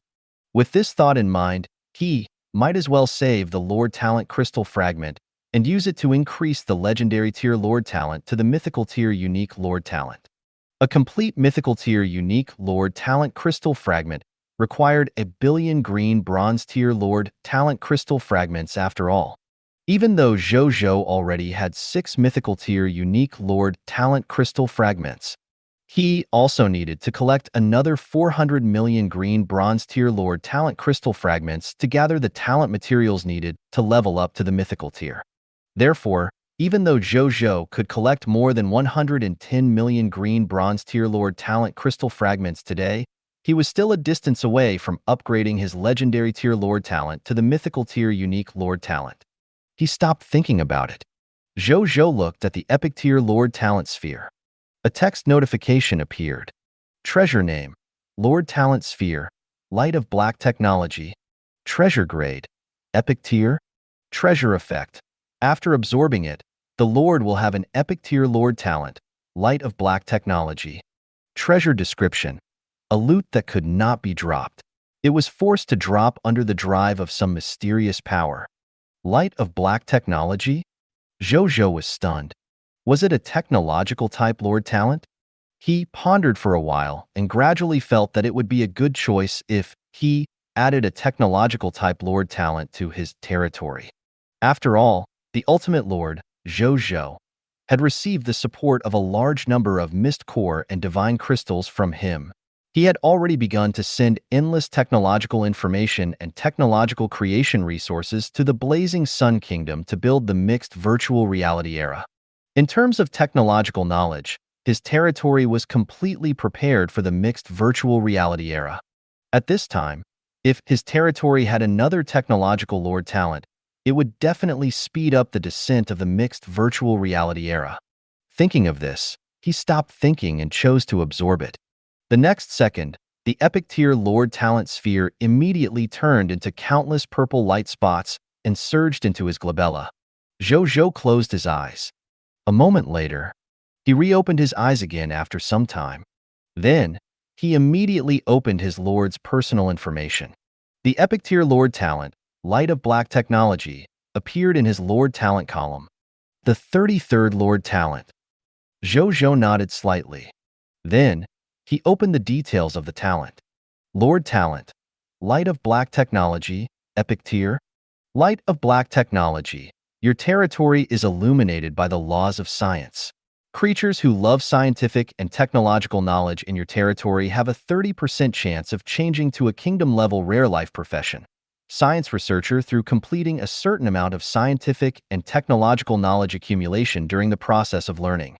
With this thought in mind, he might as well save the Lord Talent Crystal Fragment and use it to increase the Legendary Tier Lord Talent to the Mythical Tier Unique Lord Talent. A complete Mythical Tier Unique Lord Talent Crystal Fragment required 1 billion Green Bronze Tier Lord Talent Crystal Fragments after all. Even though Zhou Zhou already had 6 Mythical Tier Unique Lord Talent Crystal Fragments, he also needed to collect another 400 million Green Bronze Tier Lord Talent Crystal Fragments to gather the talent materials needed to level up to the Mythical Tier. Therefore, even though Zhou Zhou could collect more than 110 million green bronze tier Lord Talent crystal fragments today, he was still a distance away from upgrading his legendary tier Lord Talent to the mythical tier unique Lord Talent. He stopped thinking about it. Zhou Zhou looked at the epic tier Lord Talent sphere. A text notification appeared. Treasure name: Lord Talent Sphere, Light of Black Technology. Treasure grade: Epic tier. Treasure effect: after absorbing it, the Lord will have an epic tier Lord Talent, Light of Black Technology. Treasure description: a loot that could not be dropped. It was forced to drop under the drive of some mysterious power. Light of Black Technology? Zhou Zhou was stunned. Was it a technological type Lord Talent? He pondered for a while and gradually felt that it would be a good choice if he added a technological type Lord Talent to his territory. After all, the ultimate Lord, Zhou Zhou, had received the support of a large number of mist core and divine crystals from him. He had already begun to send endless technological information and technological creation resources to the Blazing Sun Kingdom to build the mixed virtual reality era. In terms of technological knowledge, his territory was completely prepared for the mixed virtual reality era. At this time, if his territory had another technological Lord Talent, it would definitely speed up the descent of the mixed virtual reality era. Thinking of this, he stopped thinking and chose to absorb it. The next second, the epic tier Lord Talent sphere immediately turned into countless purple light spots and surged into his glabella. Zhou Zhou closed his eyes. A moment later, he reopened his eyes again after some time. Then, he immediately opened his Lord's personal information. The epic tier Lord Talent, Light of Black Technology, appeared in his Lord Talent column. The 33rd Lord Talent. Zhou Zhou nodded slightly. Then, he opened the details of the talent. Lord Talent, Light of Black Technology, Epic Tier. Light of Black Technology. Your territory is illuminated by the laws of science. Creatures who love scientific and technological knowledge in your territory have a 30% chance of changing to a kingdom-level rare life profession. Science researcher through completing a certain amount of scientific and technological knowledge accumulation during the process of learning.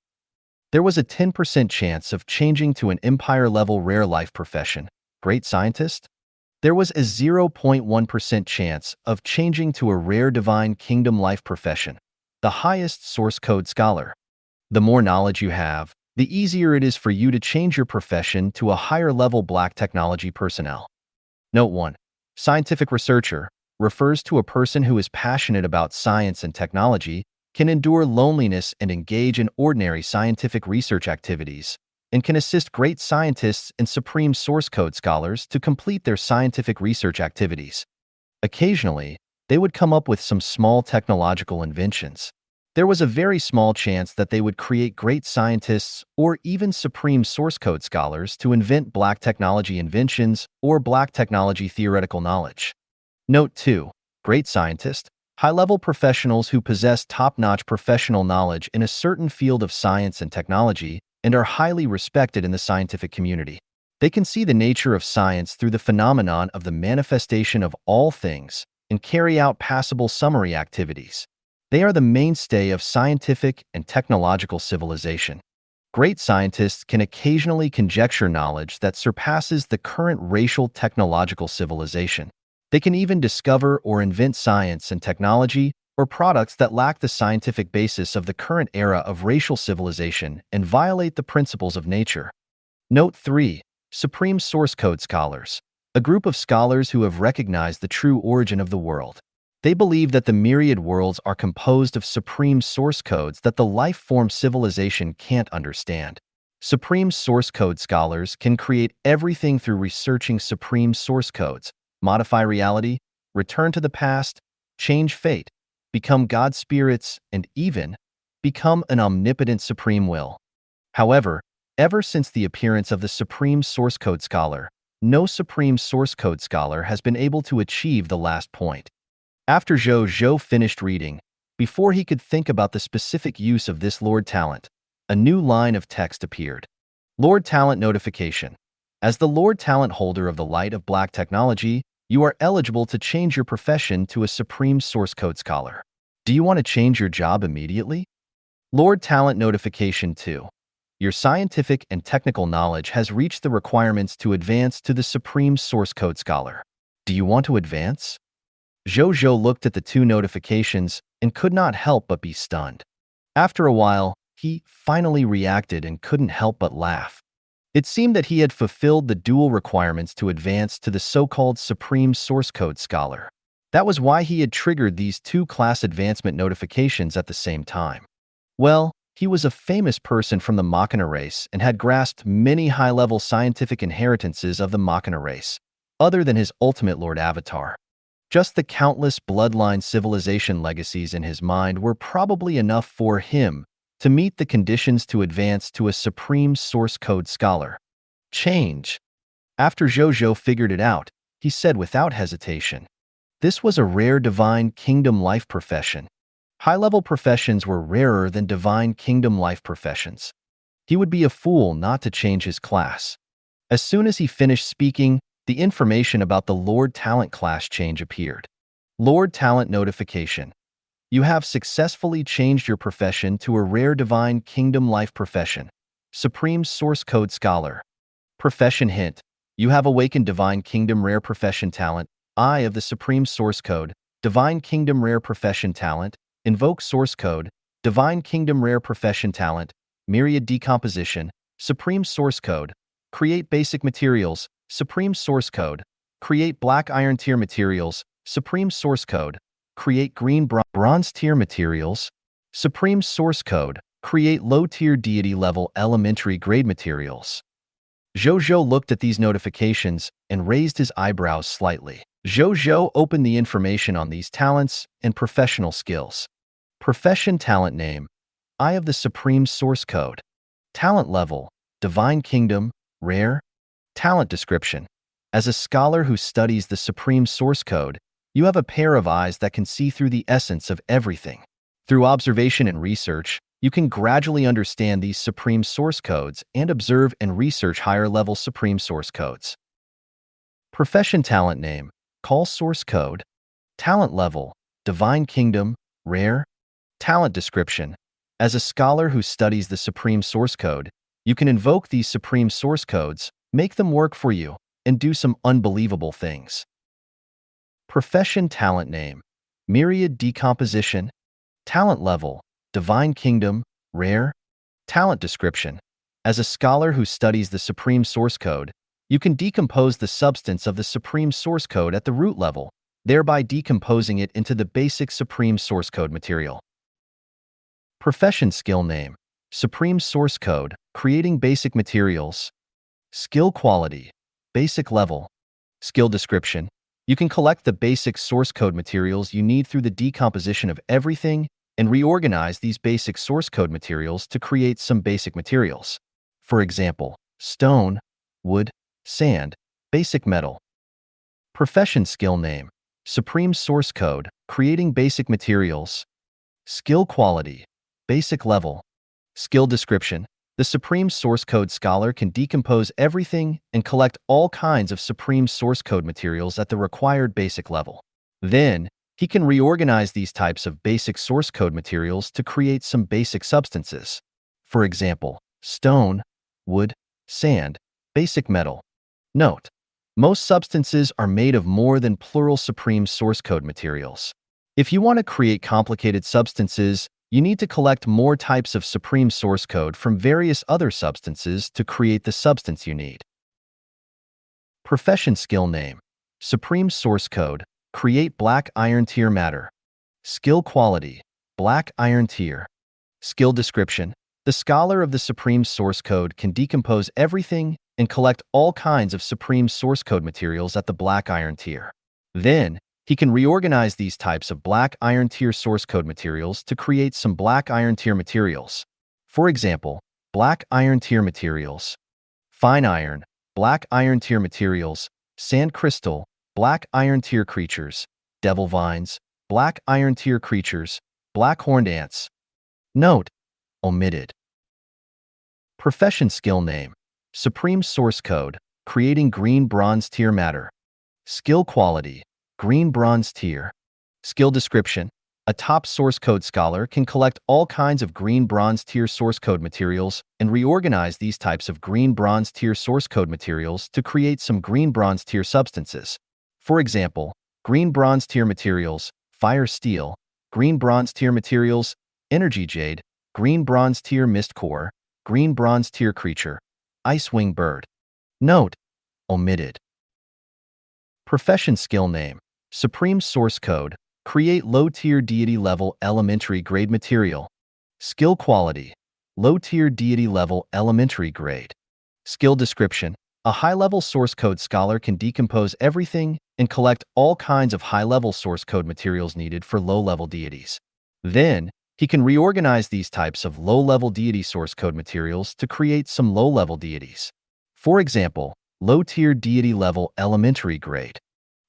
There was a 10% chance of changing to an empire-level rare life profession, great scientist. There was a 0.1% chance of changing to a rare divine kingdom life profession, the highest source code scholar. The more knowledge you have, the easier it is for you to change your profession to a higher-level black technology personnel. Note 1. Scientific researcher refers to a person who is passionate about science and technology, can endure loneliness and engage in ordinary scientific research activities, and can assist great scientists and supreme source code scholars to complete their scientific research activities. Occasionally, they would come up with some small technological inventions. There was a very small chance that they would create great scientists or even supreme source code scholars to invent black technology inventions or black technology theoretical knowledge. Note 2. Great scientist. High-level professionals who possess top-notch professional knowledge in a certain field of science and technology and are highly respected in the scientific community. They can see the nature of science through the phenomenon of the manifestation of all things and carry out passable summary activities. They are the mainstay of scientific and technological civilization. Great scientists can occasionally conjecture knowledge that surpasses the current racial technological civilization. They can even discover or invent science and technology or products that lack the scientific basis of the current era of racial civilization and violate the principles of nature. Note 3. Supreme Source Code Scholars. A group of scholars who have recognized the true origin of the world. They believe that the myriad worlds are composed of supreme source codes that the life-form civilization can't understand. Supreme Source Code Scholars can create everything through researching supreme source codes, modify reality, return to the past, change fate, become God spirits, and even become an omnipotent supreme will. However, ever since the appearance of the Supreme Source Code Scholar, no Supreme Source Code Scholar has been able to achieve the last point. After Zhou Zhou finished reading, before he could think about the specific use of this Lord Talent, a new line of text appeared. Lord Talent notification. As the Lord Talent holder of the Light of Black Technology, you are eligible to change your profession to a Supreme Source Code Scholar. Do you want to change your job immediately? Lord Talent Notification 2. Your scientific and technical knowledge has reached the requirements to advance to the Supreme Source Code Scholar. Do you want to advance? Zhou Zhou looked at the two notifications and could not help but be stunned. After a while, he finally reacted and couldn't help but laugh. It seemed that he had fulfilled the dual requirements to advance to the so-called Supreme Source Code Scholar. That was why he had triggered these two class advancement notifications at the same time. Well, he was a famous person from the Machina race and had grasped many high-level scientific inheritances of the Machina race, other than his ultimate Lord Avatar. Just the countless bloodline civilization legacies in his mind were probably enough for him to meet the conditions to advance to a Supreme Source Code Scholar. Change. After Zhou Zhou figured it out, he said without hesitation, this was a rare Divine Kingdom life profession. High-level professions were rarer than Divine Kingdom life professions. He would be a fool not to change his class. As soon as he finished speaking, the information about the Lord Talent class change appeared. Lord Talent Notification. You have successfully changed your profession to a rare Divine Kingdom life profession. Supreme Source Code Scholar. Profession hint. You have awakened Divine Kingdom rare profession talent. Eye of the Supreme Source Code. Divine Kingdom rare profession talent. Invoke Source Code. Divine Kingdom rare profession talent. Myriad decomposition. Supreme Source Code. Create basic materials. Supreme Source Code. Create black iron tier materials. Supreme Source Code. Create green bronze tier materials. Supreme Source Code. Create low tier deity level elementary grade materials. Zhou Zhou looked at these notifications and raised his eyebrows slightly. Zhou Zhou opened the information on these talents and professional skills. Profession talent name. Eye of the Supreme Source Code. Talent level. Divine Kingdom. Rare. Talent description. As a scholar who studies the Supreme Source Code, you have a pair of eyes that can see through the essence of everything. Through observation and research, you can gradually understand these Supreme Source Codes and observe and research higher-level Supreme Source Codes. Profession talent name. Call Source Code. Talent level. Divine Kingdom. Rare. Talent description. As a scholar who studies the Supreme Source Code, you can invoke these Supreme Source Codes, make them work for you, and do some unbelievable things. Profession talent name. Myriad decomposition. Talent level. Divine Kingdom. Rare. Talent description. As a scholar who studies the Supreme Source Code, you can decompose the substance of the Supreme Source Code at the root level, thereby decomposing it into the basic Supreme Source Code material. Profession skill name. Supreme Source Code. Creating basic materials. Skill quality. Basic level. Skill description. You can collect the basic source code materials you need through the decomposition of everything and reorganize these basic source code materials to create some basic materials. For example, stone, wood, sand, basic metal. Profession skill name. Supreme Source Code. Creating basic materials. Skill quality. Basic level. Skill description. The Supreme Source Code Scholar can decompose everything and collect all kinds of Supreme Source Code materials at the required basic level. Then, he can reorganize these types of basic source code materials to create some basic substances. For example, stone, wood, sand, basic metal. Note: most substances are made of more than plural Supreme Source Code materials. If you want to create complicated substances, you need to collect more types of Supreme Source Code from various other substances to create the substance you need. Profession skill name. Supreme Source Code. Create black iron tier matter. Skill quality. Black iron tier. Skill description. The scholar of the Supreme Source Code can decompose everything and collect all kinds of Supreme Source Code materials at the black iron tier. Then, he can reorganize these types of black iron tier source code materials to create some black iron tier materials. For example, black iron tier materials. Fine iron, black iron tier materials, sand crystal, black iron tier creatures, devil vines, black iron tier creatures, black horned ants. Note: omitted. Profession skill name. Supreme Source Code. Creating green bronze tier matter. Skill quality. Green bronze tier. Skill description. A top source code scholar can collect all kinds of green bronze tier source code materials and reorganize these types of green bronze tier source code materials to create some green bronze tier substances. For example, green bronze tier materials, fire steel, green bronze tier materials, energy jade, green bronze tier mist core, green bronze tier creature, ice wing bird. Note: omitted. Profession skill name, Supreme Source Code, create low-tier deity-level elementary grade material. Skill quality, low-tier deity-level elementary grade. Skill description, a high-level source code scholar can decompose everything and collect all kinds of high-level source code materials needed for low-level deities. Then, he can reorganize these types of low-level deity source code materials to create some low-level deities. For example, low-tier deity-level elementary grade.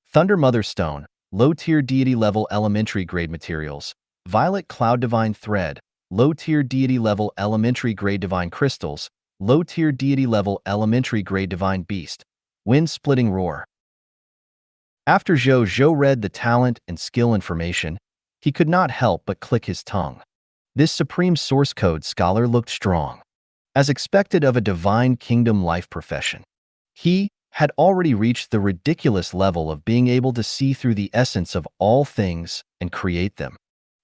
Thunder Mother Stone, low-tier deity-level elementary grade materials. Violet Cloud Divine Thread, low-tier deity-level elementary grade divine crystals. Low-tier deity-level elementary grade divine beast. Wind-splitting roar. After Zhou Zhou read the talent and skill information, he could not help but click his tongue. This supreme source code scholar looked strong, as expected of a divine kingdom life profession. He had already reached the ridiculous level of being able to see through the essence of all things and create them.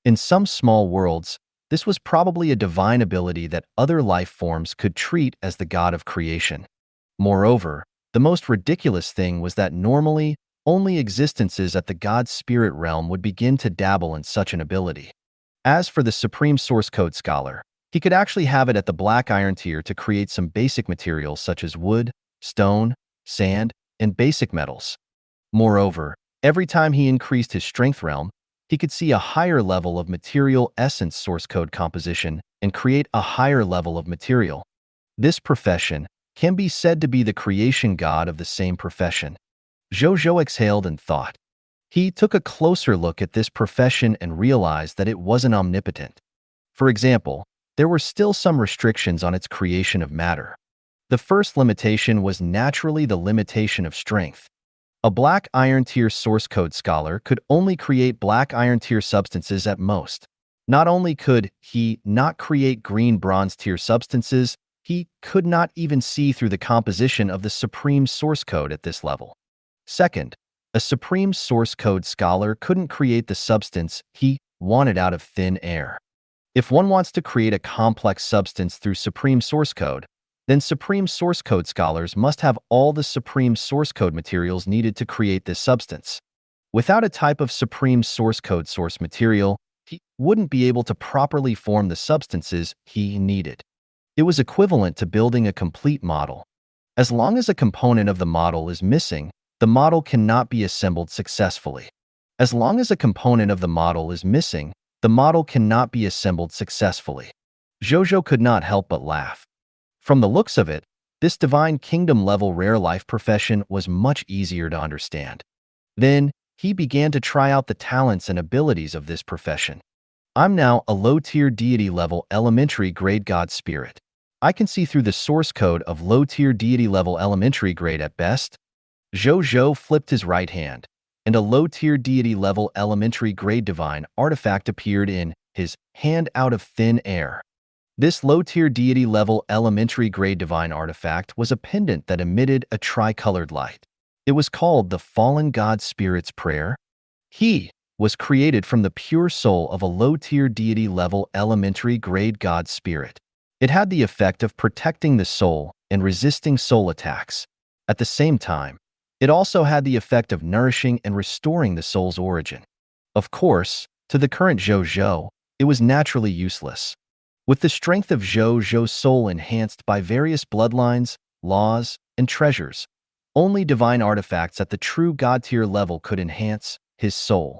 In some small worlds, this was probably a divine ability that other life forms could treat as the god of creation. Moreover, the most ridiculous thing was that normally, only existences at the god spirit realm would begin to dabble in such an ability. As for the supreme source code scholar, he could actually have it at the black iron tier to create some basic materials such as wood, stone, sand, and basic metals. Moreover, every time he increased his strength realm, he could see a higher level of material essence source code composition and create a higher level of material. This profession can be said to be the creation god of the same profession. Zhou Zhou exhaled and thought. He took a closer look at this profession and realized that it wasn't omnipotent. For example, there were still some restrictions on its creation of matter. The first limitation was naturally the limitation of strength. A black iron tier source code scholar could only create black iron tier substances at most. Not only could he not create green bronze tier substances, he could not even see through the composition of the supreme source code at this level. Second, a supreme source code scholar couldn't create the substance he wanted out of thin air. If one wants to create a complex substance through supreme source code, then supreme source code scholars must have all the supreme source code materials needed to create this substance. Without a type of supreme source code source material, he wouldn't be able to properly form the substances he needed. It was equivalent to building a complete model. As long as a component of the model is missing, the model cannot be assembled successfully. As long as a component of the model is missing, the model cannot be assembled successfully. Zhou Zhou could not help but laugh. From the looks of it, this divine kingdom level rare life profession was much easier to understand. Then, he began to try out the talents and abilities of this profession. I'm now a low-tier deity level elementary grade god spirit. I can see through the source code of low-tier deity level elementary grade at best. Zhou Zhou flipped his right hand, and a low-tier deity level elementary grade divine artifact appeared in his hand out of thin air. This low-tier deity-level elementary grade divine artifact was a pendant that emitted a tricolored light. It was called the Fallen God Spirit's Prayer. He was created from the pure soul of a low-tier deity-level elementary grade god spirit. It had the effect of protecting the soul and resisting soul attacks. At the same time, it also had the effect of nourishing and restoring the soul's origin. Of course, to the current Zhou Zhou, it was naturally useless. With the strength of Zhou Zhou's soul enhanced by various bloodlines, laws, and treasures, only divine artifacts at the true god-tier level could enhance his soul.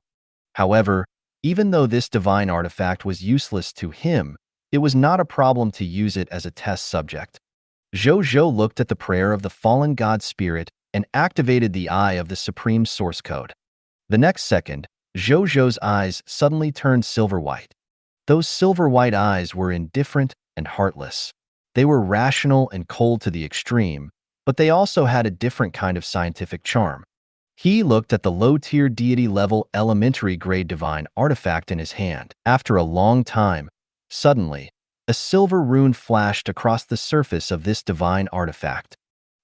However, even though this divine artifact was useless to him, it was not a problem to use it as a test subject. Zhou Zhou looked at the prayer of the fallen god spirit and activated the eye of the supreme source code. The next second, Zhou Zhou's eyes suddenly turned silver-white. Those silver-white eyes were indifferent and heartless. They were rational and cold to the extreme, but they also had a different kind of scientific charm. He looked at the low-tier deity-level elementary-grade divine artifact in his hand. After a long time, suddenly, a silver rune flashed across the surface of this divine artifact.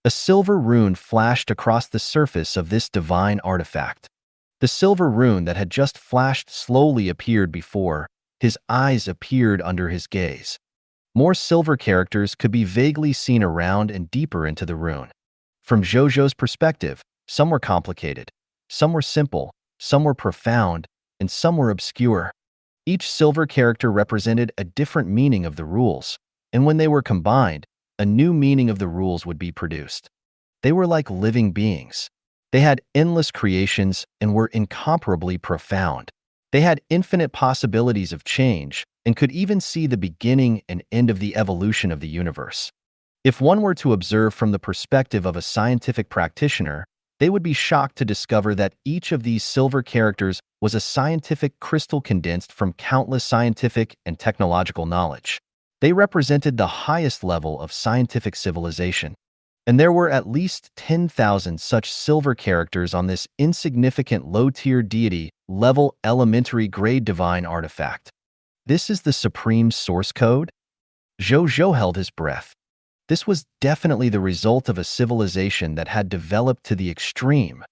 A silver rune flashed across the surface of this divine artifact. The silver rune that had just flashed slowly appeared before his eyes appeared under his gaze. More silver characters could be vaguely seen around and deeper into the rune. From Zhou Zhou's perspective, some were complicated, some were simple, some were profound, and some were obscure. Each silver character represented a different meaning of the rules, and when they were combined, a new meaning of the rules would be produced. They were like living beings. They had endless creations and were incomparably profound. They had infinite possibilities of change and could even see the beginning and end of the evolution of the universe. If one were to observe from the perspective of a scientific practitioner, they would be shocked to discover that each of these silver characters was a scientific crystal condensed from countless scientific and technological knowledge. They represented the highest level of scientific civilization. And there were at least 10,000 such silver characters on this insignificant low-tier deity-level elementary-grade divine artifact. This is the supreme source code? Zhou Zhou held his breath. This was definitely the result of a civilization that had developed to the extreme.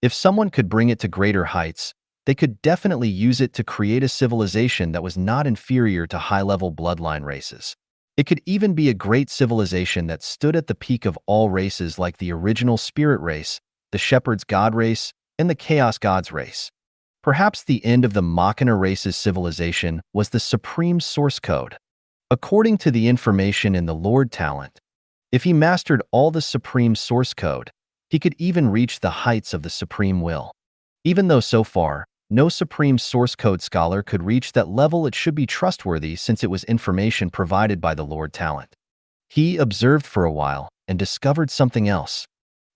If someone could bring it to greater heights, they could definitely use it to create a civilization that was not inferior to high-level bloodline races. It could even be a great civilization that stood at the peak of all races like the original spirit race, the shepherd's god race, and the chaos gods race. Perhaps the end of the Machina race's civilization was the supreme source code. According to the information in the Lord talent, if he mastered all the supreme source code, he could even reach the heights of the supreme will. Even though so far, no supreme source code scholar could reach that level, it should be trustworthy since it was information provided by the Lord talent. He observed for a while and discovered something else.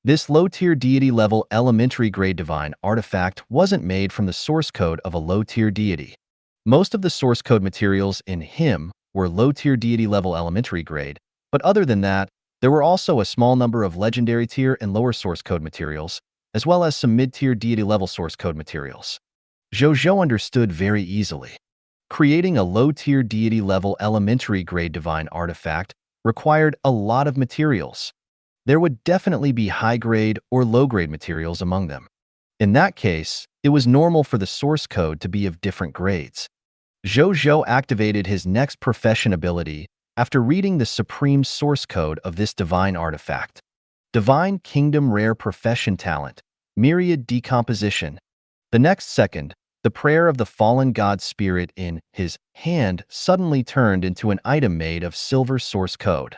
This low-tier deity-level elementary-grade divine artifact wasn't made from the source code of a low-tier deity. Most of the source code materials in him were low-tier deity-level elementary grade, but other than that, there were also a small number of legendary tier and lower source code materials, as well as some mid-tier deity-level source code materials. Zhou Zhou understood very easily. Creating a low-tier deity-level elementary-grade divine artifact required a lot of materials. There would definitely be high-grade or low-grade materials among them. In that case, it was normal for the source code to be of different grades. Zhou Zhou activated his next profession ability after reading the supreme source code of this divine artifact. Divine Kingdom Rare Profession Talent, Myriad Decomposition. The next second, the prayer of the fallen god spirit in his hand suddenly turned into an item made of silver source code.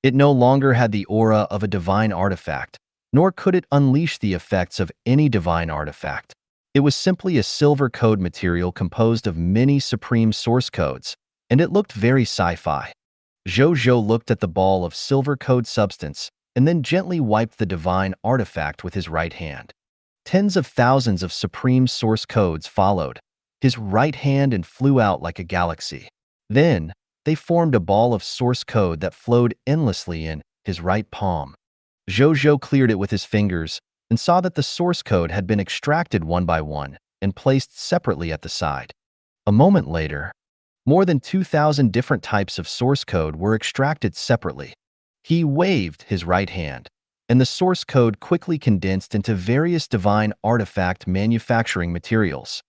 It no longer had the aura of a divine artifact, nor could it unleash the effects of any divine artifact. It was simply a silver code material composed of many supreme source codes, and it looked very sci-fi. Zhou Zhou looked at the ball of silver code substance and then gently wiped the divine artifact with his right hand. Tens of thousands of supreme source codes followed his right hand and flew out like a galaxy. Then, they formed a ball of source code that flowed endlessly in his right palm. Zhou Zhou cleared it with his fingers and saw that the source code had been extracted one by one and placed separately at the side. A moment later, more than 2,000 different types of source code were extracted separately. He waved his right hand, and the source code quickly condensed into various divine artifact manufacturing materials.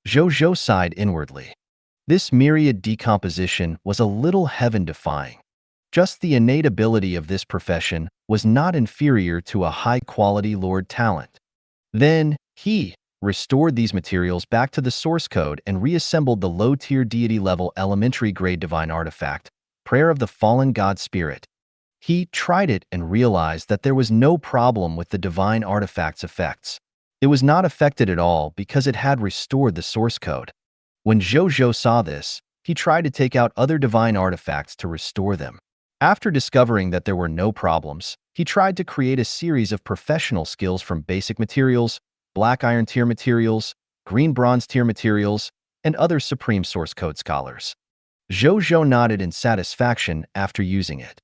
Zhou Zhou sighed inwardly. This myriad decomposition was a little heaven-defying. Just the innate ability of this profession was not inferior to a high-quality Lord talent. Then, he restored these materials back to the source code and reassembled the low-tier deity-level elementary-grade divine artifact, Prayer of the Fallen God Spirit. He tried it and realized that there was no problem with the divine artifact's effects. It was not affected at all because it had restored the source code. When Zhou Zhou saw this, he tried to take out other divine artifacts to restore them. After discovering that there were no problems, he tried to create a series of professional skills from basic materials, black iron tier materials, green bronze tier materials, and other supreme source code scholars. Zhou Zhou nodded in satisfaction after using it.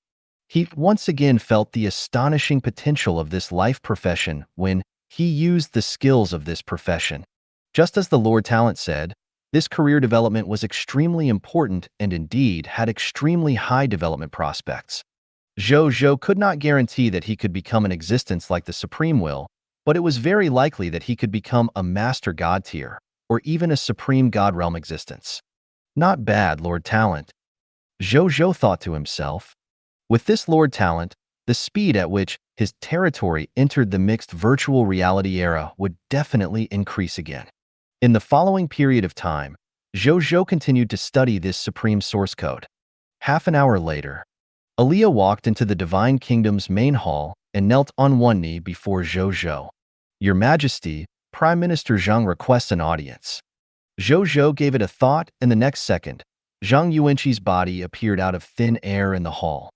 He once again felt the astonishing potential of this life profession when He used the skills of this profession. Just as the Lord Talent said, this career development was extremely important and indeed had extremely high development prospects. Zhou Zhou could not guarantee that he could become an existence like the Supreme Will, but it was very likely that he could become a Master God tier, or even a Supreme God Realm existence. Not bad, Lord Talent. Zhou Zhou thought to himself. With this Lord Talent, the speed at which his territory entered the mixed virtual reality era would definitely increase again. In the following period of time, Zhou Zhou continued to study this supreme source code. Half an hour later, Aaliyah walked into the Divine Kingdom's main hall and knelt on one knee before Zhou Zhou. Your Majesty, Prime Minister Zhang requests an audience. Zhou Zhou gave it a thought, and the next second, Zhang Yuanqi's body appeared out of thin air in the hall.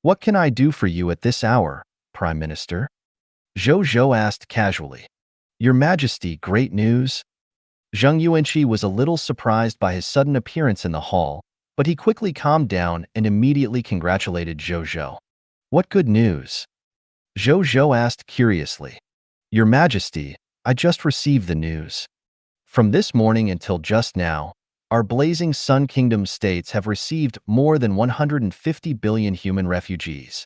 What can I do for you at this hour, Prime Minister? Zhou Zhou asked casually. Your Majesty, great news? Zhang Yuanqi was a little surprised by his sudden appearance in the hall, but he quickly calmed down and immediately congratulated Zhou Zhou. What good news? Zhou Zhou asked curiously. Your Majesty, I just received the news. From this morning until just now, our blazing Sun Kingdom states have received more than 150 billion human refugees.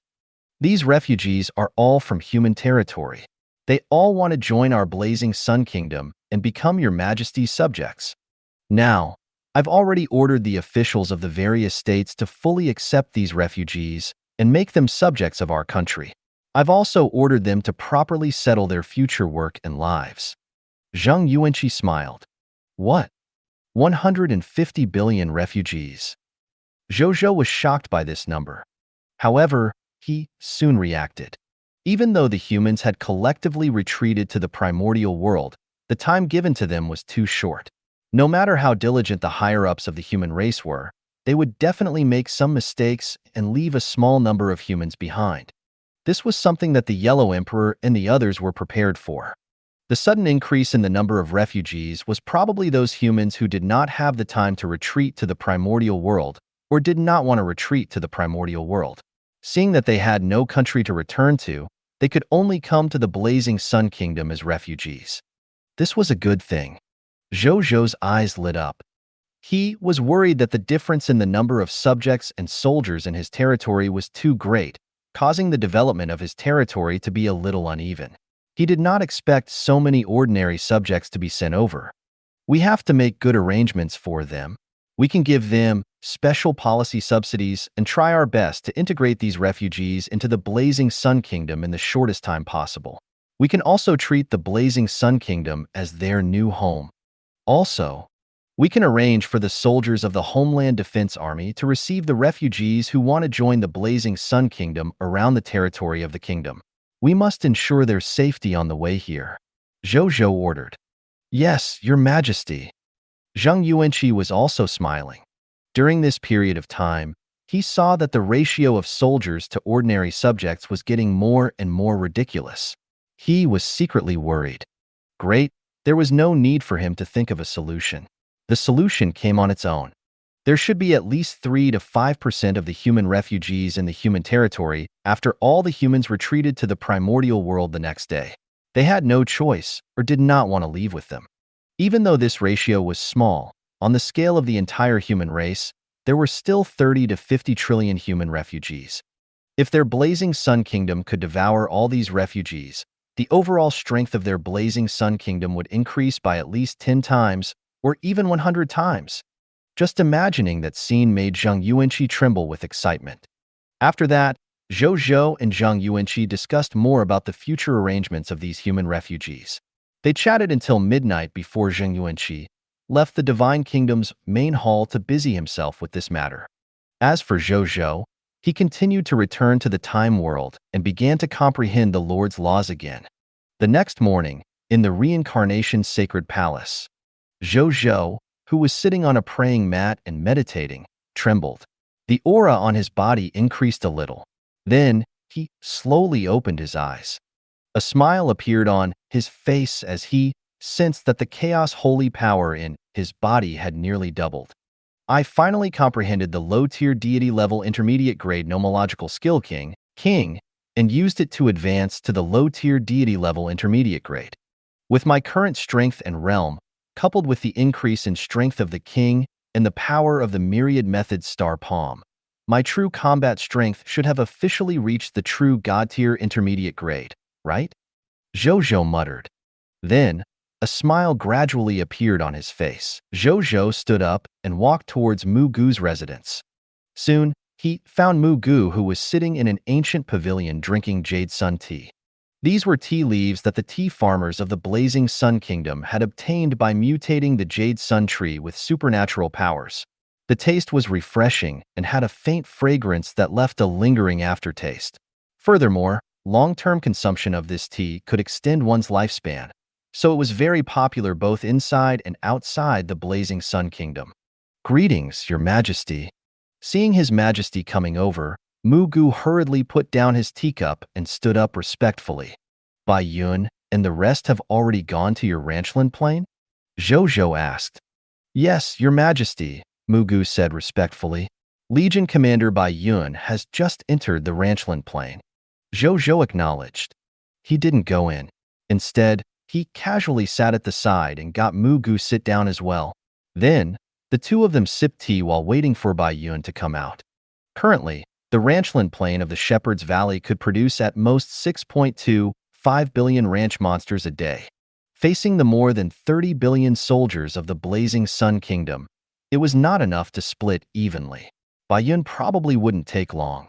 These refugees are all from human territory. They all want to join our blazing Sun Kingdom and become your Majesty's subjects. Now, I've already ordered the officials of the various states to fully accept these refugees and make them subjects of our country. I've also ordered them to properly settle their future work and lives. Zhang Yuanqi smiled. What? 150 billion refugees. Zhou Zhou was shocked by this number. However, he soon reacted. Even though the humans had collectively retreated to the primordial world, the time given to them was too short. No matter how diligent the higher-ups of the human race were, they would definitely make some mistakes and leave a small number of humans behind. This was something that the Yellow Emperor and the others were prepared for. The sudden increase in the number of refugees was probably those humans who did not have the time to retreat to the primordial world or did not want to retreat to the primordial world. Seeing that they had no country to return to, they could only come to the blazing Sun Kingdom as refugees. This was a good thing. Zhou Zhou's eyes lit up. He was worried that the difference in the number of subjects and soldiers in his territory was too great, causing the development of his territory to be a little uneven. He did not expect so many ordinary subjects to be sent over. We have to make good arrangements for them. We can give them special policy subsidies and try our best to integrate these refugees into the blazing Sun Kingdom in the shortest time possible. We can also treat the blazing Sun Kingdom as their new home. Also, we can arrange for the soldiers of the Homeland Defense Army to receive the refugees who want to join the blazing Sun Kingdom around the territory of the kingdom. We must ensure their safety on the way here. Zhou Zhou ordered. Yes, Your Majesty. Zhang Yuanqi was also smiling. During this period of time, he saw that the ratio of soldiers to ordinary subjects was getting more and more ridiculous. He was secretly worried. Great, there was no need for him to think of a solution. The solution came on its own. There should be at least 3 to 5% of the human refugees in the human territory after all the humans retreated to the primordial world the next day. They had no choice or did not want to leave with them. Even though this ratio was small, on the scale of the entire human race, there were still 30 to 50 trillion human refugees. If their blazing Sun Kingdom could devour all these refugees, the overall strength of their blazing Sun Kingdom would increase by at least 10 times or even 100 times. Just imagining that scene made Zhang Yuanqi tremble with excitement. After that, Zhou Zhou and Zhang Yuanqi discussed more about the future arrangements of these human refugees. They chatted until midnight before Zhang Yuanqi left the Divine Kingdom's main hall to busy himself with this matter. As for Zhou Zhou, he continued to return to the time world and began to comprehend the Lord's laws again. The next morning, in the Reincarnation Sacred Palace, Zhou Zhou, who was sitting on a praying mat and meditating, trembled. The aura on his body increased a little. Then, he slowly opened his eyes. A smile appeared on his face as he sensed that the chaos holy power in his body had nearly doubled. I finally comprehended the low-tier deity-level intermediate-grade nomological skill king, and used it to advance to the low-tier deity level intermediate grade. With my current strength and realm, coupled with the increase in strength of the king and the power of the myriad methods star palm, my true combat strength should have officially reached the true god-tier intermediate grade, right? Zhou Zhou muttered. Then, a smile gradually appeared on his face. Zhou Zhou stood up and walked towards Mu Gu's residence. Soon, he found Mu Gu, who was sitting in an ancient pavilion drinking Jade Sun tea. These were tea leaves that the tea farmers of the Blazing Sun Kingdom had obtained by mutating the Jade Sun tree with supernatural powers. The taste was refreshing and had a faint fragrance that left a lingering aftertaste. Furthermore, long-term consumption of this tea could extend one's lifespan, so it was very popular both inside and outside the Blazing Sun Kingdom. "Greetings, Your Majesty." Seeing His Majesty coming over, Mu Gu hurriedly put down his teacup and stood up respectfully. "Bai Yun and the rest have already gone to your ranchland plain?" Zhou Zhou asked. "Yes, Your Majesty," Mu Gu said respectfully. "Legion Commander Bai Yun has just entered the ranchland plain." Zhou Zhou acknowledged. He didn't go in. Instead, he casually sat at the side and got Mu Gu sit down as well. Then, the two of them sipped tea while waiting for Bai Yun to come out. Currently, the ranchland plain of the Shepherd's Valley could produce at most 6.25 billion ranch monsters a day. Facing the more than 30 billion soldiers of the Blazing Sun Kingdom, it was not enough to split evenly. Bai Yun probably wouldn't take long.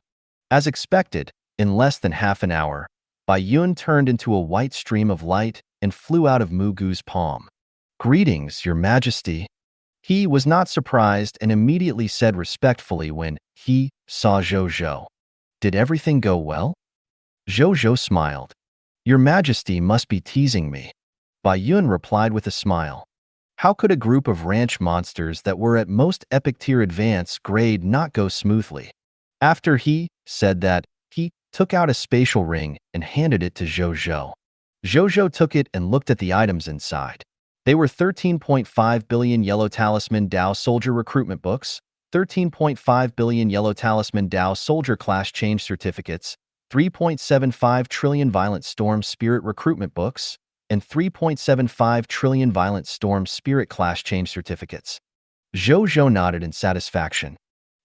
As expected, in less than half an hour, Bai Yun turned into a white stream of light and flew out of Mu Gu's palm. "Greetings, Your Majesty." He was not surprised and immediately said respectfully when he saw Zhou Zhou. "Did everything go well?" Zhou Zhou smiled. "Your Majesty must be teasing me." Bai Yun replied with a smile. How could a group of ranch monsters that were at most epic tier advance grade not go smoothly? After he said that, he took out a spatial ring and handed it to Zhou Zhou. Zhou Zhou took it and looked at the items inside. They were 13.5 billion Yellow Talisman Dao Soldier Recruitment Books, 13.5 billion Yellow Talisman Dao Soldier Class Change Certificates, 3.75 trillion Violent Storm Spirit Recruitment Books, and 3.75 trillion Violent Storm Spirit Class Change Certificates. Zhou Zhou nodded in satisfaction.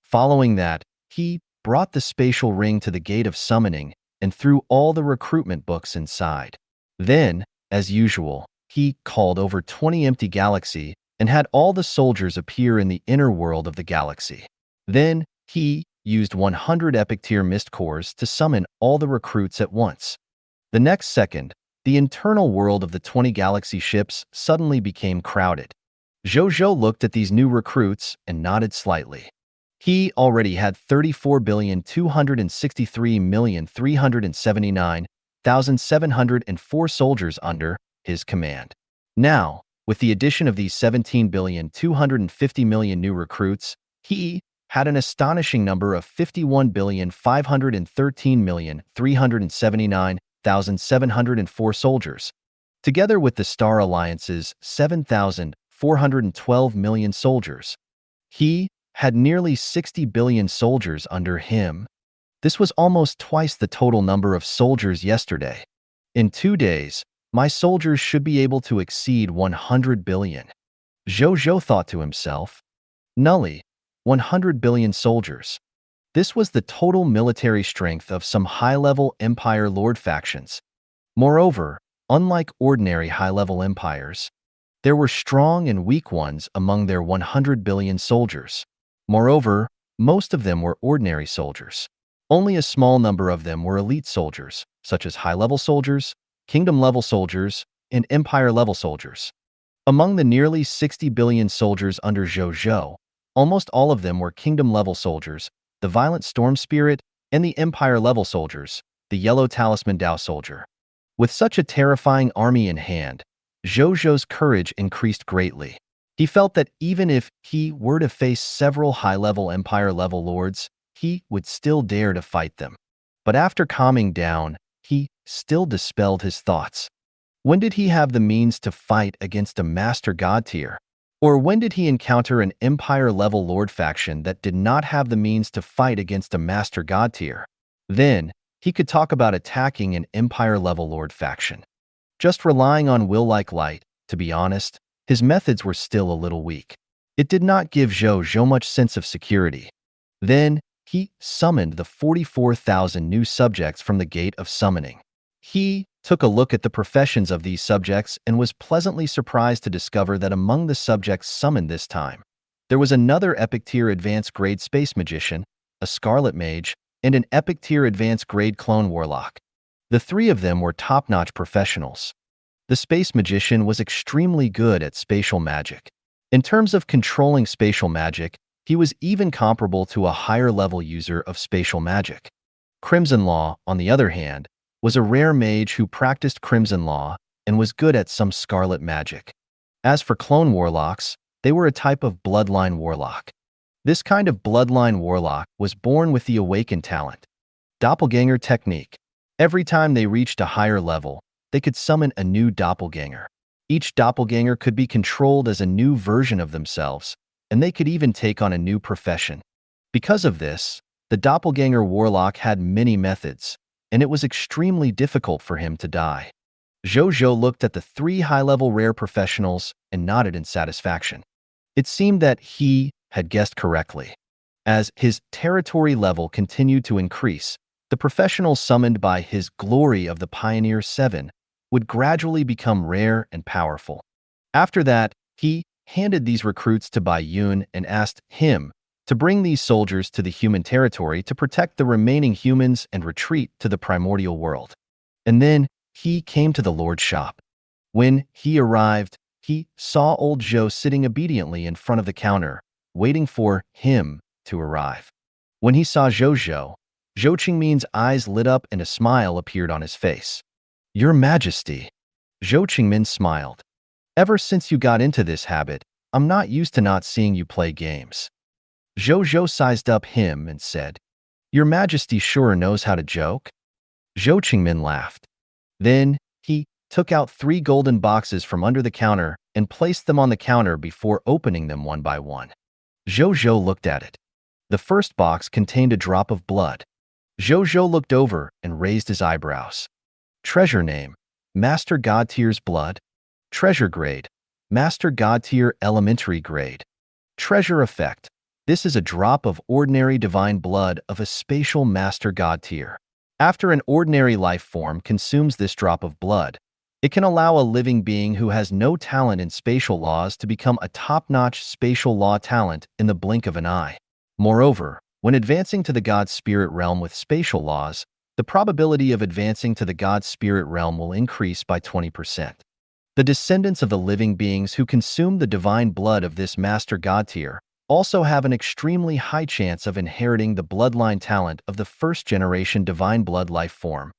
Following that, he brought the spatial ring to the Gate of Summoning and threw all the recruitment books inside. Then, as usual, he called over 20 empty galaxy and had all the soldiers appear in the inner world of the galaxy. Then, he used 100 epic tier mist cores to summon all the recruits at once. The next second, the internal world of the 20 galaxy ships suddenly became crowded. Zhou Zhou looked at these new recruits and nodded slightly. He already had 34,263,379,704 soldiers under his command. Now, with the addition of these 17,250,000,000 new recruits, he had an astonishing number of 51,513,379,704 soldiers. Together with the Star Alliance's 7,412 million soldiers, he had nearly 60 billion soldiers under him. This was almost twice the total number of soldiers yesterday. In 2 days, my soldiers should be able to exceed 100 billion. Zhou Zhou thought to himself. Nully, 100 billion soldiers. This was the total military strength of some high-level Empire Lord factions. Moreover, unlike ordinary high-level empires, there were strong and weak ones among their 100 billion soldiers. Moreover, most of them were ordinary soldiers. Only a small number of them were elite soldiers, such as high-level soldiers, kingdom-level soldiers, and empire-level soldiers. Among the nearly 60 billion soldiers under Zhou Zhou, almost all of them were kingdom-level soldiers, the Violent Storm Spirit, and the empire-level soldiers, the Yellow Talisman Dao Soldier. With such a terrifying army in hand, Zhou Zhou's courage increased greatly. He felt that even if he were to face several high-level empire-level lords, he would still dare to fight them. But after calming down, he still dispelled his thoughts. When did he have the means to fight against a master god tier? Or when did he encounter an empire-level lord faction that did not have the means to fight against a master god tier? Then, He could talk about attacking an empire-level lord faction. Just relying on will like light, to be honest, his methods were still a little weak. It did not give Zhou Zhou much sense of security. Then, he summoned the 44,000 new subjects from the Gate of Summoning. He took a look at the professions of these subjects and was pleasantly surprised to discover that among the subjects summoned this time, there was another epic tier advanced grade space magician, a scarlet mage, and an epic tier advanced grade clone warlock. The three of them were top-notch professionals. The space magician was extremely good at spatial magic. In terms of controlling spatial magic, he was even comparable to a higher-level user of spatial magic. Crimson Law, on the other hand, was a rare mage who practiced Crimson Law and was good at some scarlet magic. As for clone warlocks, they were a type of bloodline warlock. This kind of bloodline warlock was born with the awakened talent, doppelganger technique. Every time they reached a higher level, they could summon a new doppelganger. Each doppelganger could be controlled as a new version of themselves, and they could even take on a new profession. Because of this, the doppelganger warlock had many methods, and it was extremely difficult for him to die. Zhou Zhou looked at the three high-level rare professionals and nodded in satisfaction. It seemed that he had guessed correctly. As his territory level continued to increase, the professionals summoned by his Glory of the Pioneer 7 would gradually become rare and powerful. After that, he handed these recruits to Bai Yun and asked him to bring these soldiers to the human territory to protect the remaining humans and retreat to the primordial world. And then he came to the Lord's shop. When he arrived, he saw old Zhou sitting obediently in front of the counter, waiting for him to arrive. When he saw Zhou Zhou, Zhou Qingmin's eyes lit up and a smile appeared on his face. "Your Majesty." Zhou Qingmin smiled. "Ever since you got into this habit, I'm not used to not seeing you play games." Zhou Zhou sized up him and said, "Your Majesty sure knows how to joke." Zhou Qingmin laughed. Then he took out 3 golden boxes from under the counter and placed them on the counter before opening them one by one. Zhou Zhou looked at it. The first box contained a drop of blood. Zhou Zhou looked over and raised his eyebrows. Treasure name: Master God Tier's Blood. Treasure grade: Master God Tier Elementary Grade. Treasure effect: this is a drop of ordinary divine blood of a spatial Master God Tier. After an ordinary life form consumes this drop of blood, it can allow a living being who has no talent in spatial laws to become a top-notch spatial law talent in the blink of an eye. Moreover, when advancing to the God Spirit realm with spatial laws, the probability of advancing to the God Spirit realm will increase by 20%. The descendants of the living beings who consume the divine blood of this Master God Tier also have an extremely high chance of inheriting the bloodline talent of the first-generation divine blood life form.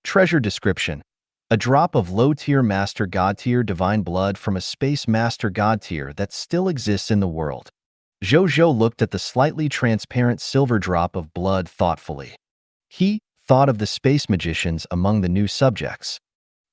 Treasure description: a drop of low-tier Master God Tier divine blood from a space Master God Tier that still exists in the world. Zhou Zhou looked at the slightly transparent silver drop of blood thoughtfully. He thought of the space magicians among the new subjects.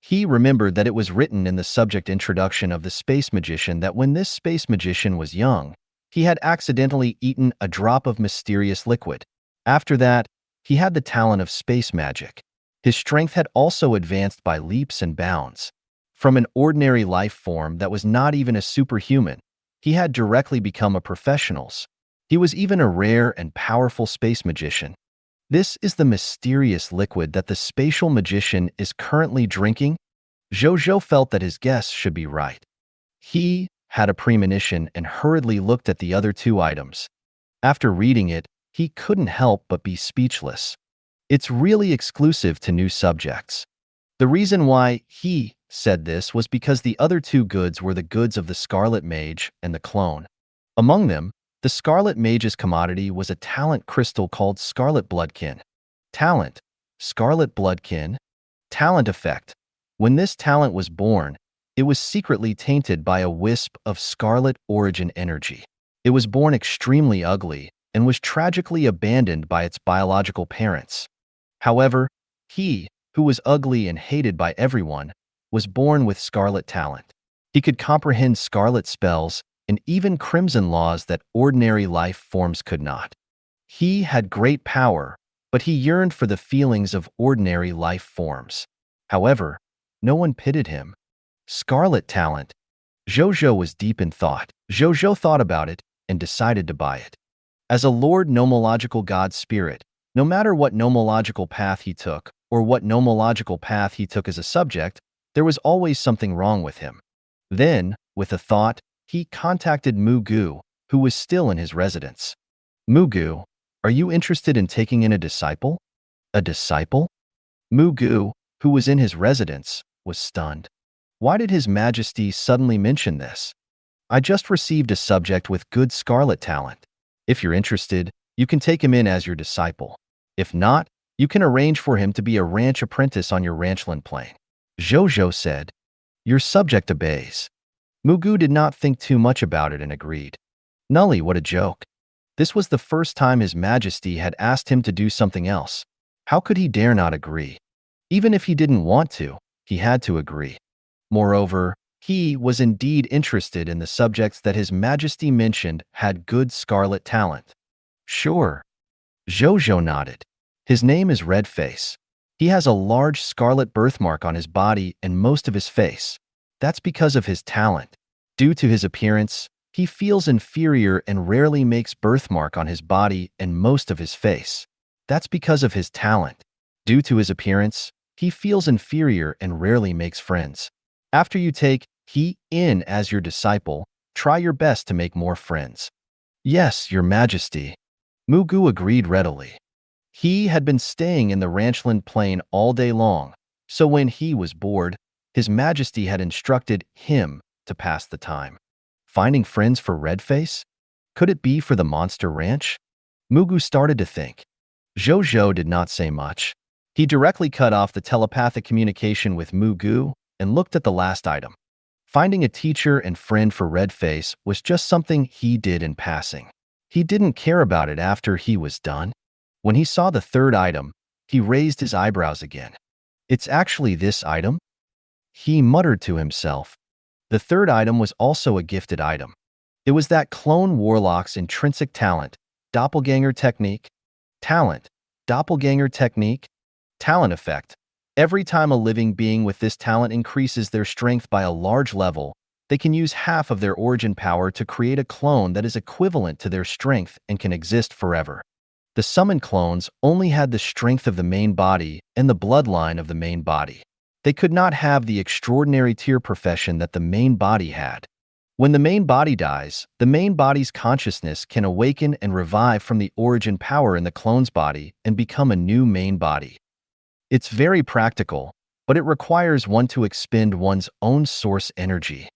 He remembered that it was written in the subject introduction of the space magician that when this space magician was young, he had accidentally eaten a drop of mysterious liquid. After that, he had the talent of space magic. His strength had also advanced by leaps and bounds. From an ordinary life form that was not even a superhuman, he had directly become a professional's. He was even a rare and powerful space magician. This is the mysterious liquid that the spatial magician is currently drinking. Zhou Zhou felt that his guess should be right. He had a premonition and hurriedly looked at the other 2 items. After reading it, he couldn't help but be speechless. It's really exclusive to new subjects. The reason why he said this was because the other 2 goods were the goods of the Scarlet Mage and the clone. Among them, the Scarlet Mage's commodity was a talent crystal called Scarlet Bloodkin. Talent: Scarlet Bloodkin. Talent effect: when this talent was born, it was secretly tainted by a wisp of scarlet origin energy. It was born extremely ugly and was tragically abandoned by its biological parents. However, he, who was ugly and hated by everyone, was born with scarlet talent. He could comprehend scarlet spells and even crimson laws that ordinary life forms could not. He had great power, but he yearned for the feelings of ordinary life forms. However, no one pitied him. Scarlet talent. Zhou Zhou was deep in thought. Zhou Zhou thought about it and decided to buy it. As a Lord Nomological God Spirit, no matter what nomological path he took, or what nomological path he took as a subject, there was always something wrong with him. Then, with a thought, he contacted Mugu, who was still in his residence. Mugu, are you interested in taking in a disciple? A disciple? Mugu, who was in his residence, was stunned. Why did His Majesty suddenly mention this? I just received a subject with good scarlet talent. If you're interested, you can take him in as your disciple. If not, you can arrange for him to be a ranch apprentice on your ranchland plain. Zhou Zhou said, your subject obeys. Mugu did not think too much about it and agreed. Nully, what a joke. This was the first time His Majesty had asked him to do something else. How could he dare not agree? Even if he didn't want to, he had to agree. Moreover, he was indeed interested in the subjects that His Majesty mentioned had good scarlet talent. Sure. Zhou Zhou nodded. His name is Redface. He has a large scarlet birthmark on his body and most of his face. That's because of his talent. Due to his appearance, he feels inferior and rarely makes birthmark on his body and most of his face. That's because of his talent. Due to his appearance, he feels inferior and rarely makes friends. After you take he in as your disciple, try your best to make more friends. Yes, Your Majesty. Mugu agreed readily. He had been staying in the ranchland plain all day long, so when he was bored, His Majesty had instructed him to pass the time. Finding friends for Redface? Could it be for the monster ranch? Mugu started to think. Zhou Zhou did not say much. He directly cut off the telepathic communication with Mugu and looked at the last item. Finding a teacher and friend for Redface was just something he did in passing. He didn't care about it after he was done. When he saw the third item, he raised his eyebrows again. It's actually this item? He muttered to himself. The third item was also a gifted item. It was that clone warlock's intrinsic talent, doppelganger technique. Talent, doppelganger technique, talent effect. Every time a living being with this talent increases their strength by a large level, they can use half of their origin power to create a clone that is equivalent to their strength and can exist forever. The summoned clones only had the strength of the main body and the bloodline of the main body. They could not have the extraordinary tier profession that the main body had. When the main body dies, the main body's consciousness can awaken and revive from the origin power in the clone's body and become a new main body. It's very practical, but it requires one to expend one's own source energy.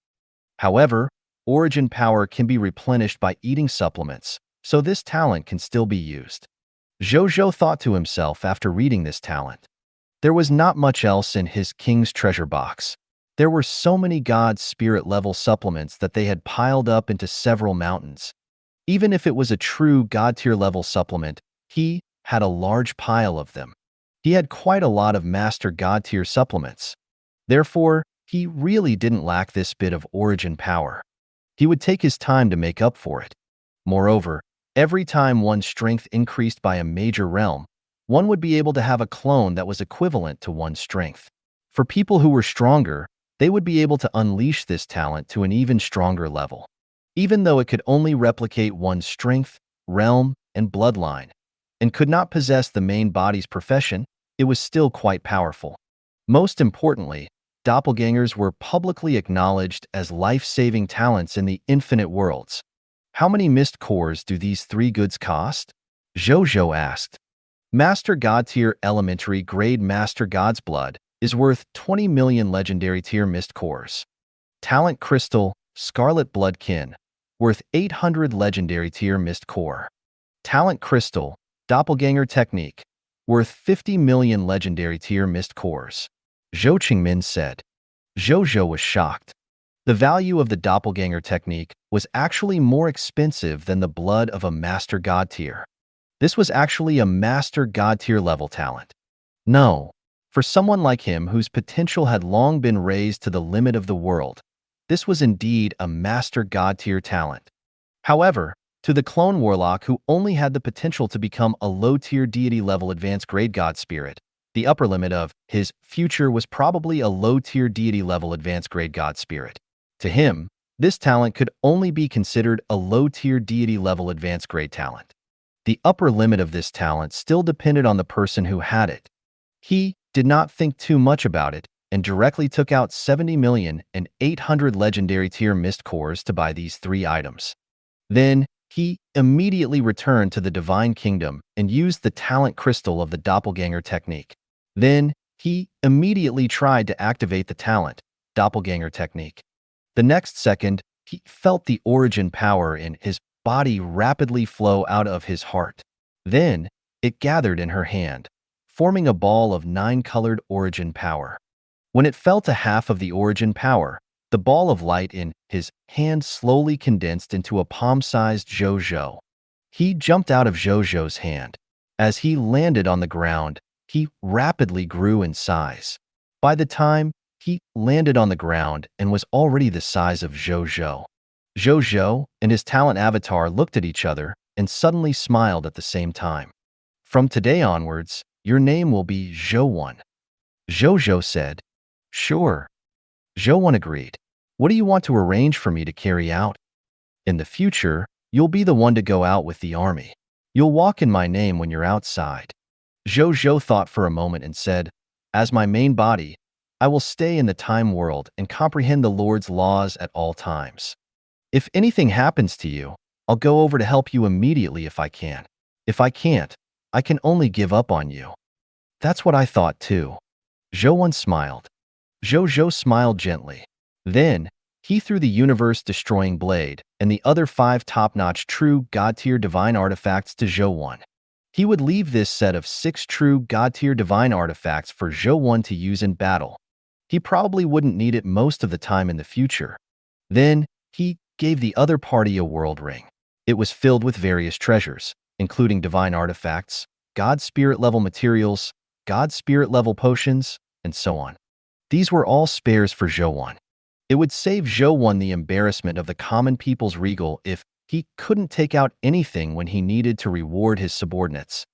However, origin power can be replenished by eating supplements, so this talent can still be used. Zhou Zhou thought to himself after reading this talent. There was not much else in his king's treasure box. There were so many god spirit level supplements that they had piled up into several mountains. Even if it was a true god tier level supplement, he had a large pile of them. He had quite a lot of master god tier supplements. Therefore, he really didn't lack this bit of origin power. He would take his time to make up for it. Moreover, every time one's strength increased by a major realm, one would be able to have a clone that was equivalent to one's strength. For people who were stronger, they would be able to unleash this talent to an even stronger level. Even though it could only replicate one's strength, realm, and bloodline, and could not possess the main body's profession, it was still quite powerful. Most importantly, doppelgangers were publicly acknowledged as life-saving talents in the infinite worlds. How many mist cores do these three goods cost? Zhou Zhou asked. Master God tier elementary grade Master God's Blood is worth 20 million legendary tier mist cores. Talent Crystal Scarlet Bloodkin, worth 800 legendary tier mist core. Talent Crystal Doppelganger Technique, worth 50 million legendary tier mist cores. Zhou Qingmin said. Zhou Zhou was shocked. The value of the doppelganger technique was actually more expensive than the blood of a master god tier. This was actually a master god tier level talent. No, for someone like him whose potential had long been raised to the limit of the world, this was indeed a master god tier talent. However, To the clone warlock who only had the potential to become a low-tier deity-level advanced grade god spirit, the upper limit of his future was probably a low-tier deity-level advanced grade god spirit. To him, this talent could only be considered a low-tier deity-level advanced grade talent. The upper limit of this talent still depended on the person who had it. He did not think too much about it and directly took out 70,800,000 legendary tier mist cores to buy these 3 items. Then, he immediately returned to the Divine Kingdom and used the talent crystal of the doppelganger technique. Then, he immediately tried to activate the talent, doppelganger technique. The next second, he felt the origin power in his body rapidly flow out of his heart. Then, it gathered in her hand, forming a ball of 9-colored origin power. When it fell to half of the origin power, the ball of light in his hand slowly condensed into a palm-sized Zhou Zhou. He jumped out of Zhou Zhou's hand. As he landed on the ground, he rapidly grew in size. By the time he landed on the ground and was already the size of Zhou Zhou. Zhou Zhou and his talent avatar looked at each other and suddenly smiled at the same time. From today onwards, your name will be Zhou. Zhou Zhou said, "Sure." Zhou agreed. "What do you want to arrange for me to carry out? In the future, you'll be the one to go out with the army. You'll walk in my name when you're outside." Zhou Zhou thought for a moment and said, "As my main body, I will stay in the time world and comprehend the Lord's laws at all times. If anything happens to you, I'll go over to help you immediately if I can. If I can't, I can only give up on you." "That's what I thought too." Zhou smiled. Zhou Zhou smiled gently. Then, he threw the universe-destroying blade and the other 5 top-notch true god-tier divine artifacts to Zhou. He would leave this set of 6 true god-tier divine artifacts for Zhou to use in battle. He probably wouldn't need it most of the time in the future. Then, he gave the other party a world ring. It was filled with various treasures, including divine artifacts, god spirit level materials, god spirit level potions, and so on. These were all spares for Zhou. It would save Zhou the embarrassment of the common people's regal if he couldn't take out anything when he needed to reward his subordinates.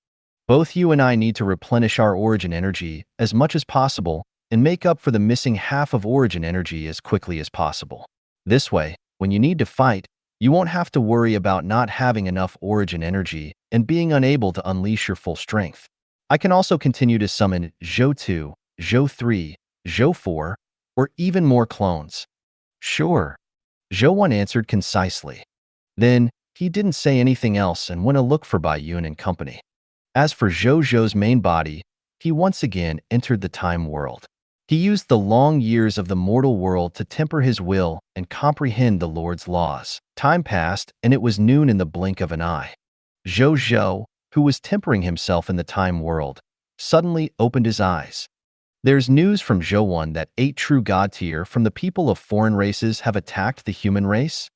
"Both you and I need to replenish our origin energy as much as possible and make up for the missing half of origin energy as quickly as possible. This way, when you need to fight, you won't have to worry about not having enough origin energy and being unable to unleash your full strength. I can also continue to summon Zhou 2, Zhou 3, Zhou 4, or even more clones." "Sure," Zhou answered concisely. Then, he didn't say anything else and went to look for Bai Yun and company. As for Zhou Zhou's main body, he once again entered the time world. He used the long years of the mortal world to temper his will and comprehend the Lord's laws. Time passed, and it was noon in the blink of an eye. Zhou Zhou, who was tempering himself in the time world, suddenly opened his eyes. There's news from Zhou that 8 true god tier from the people of foreign races have attacked the human race.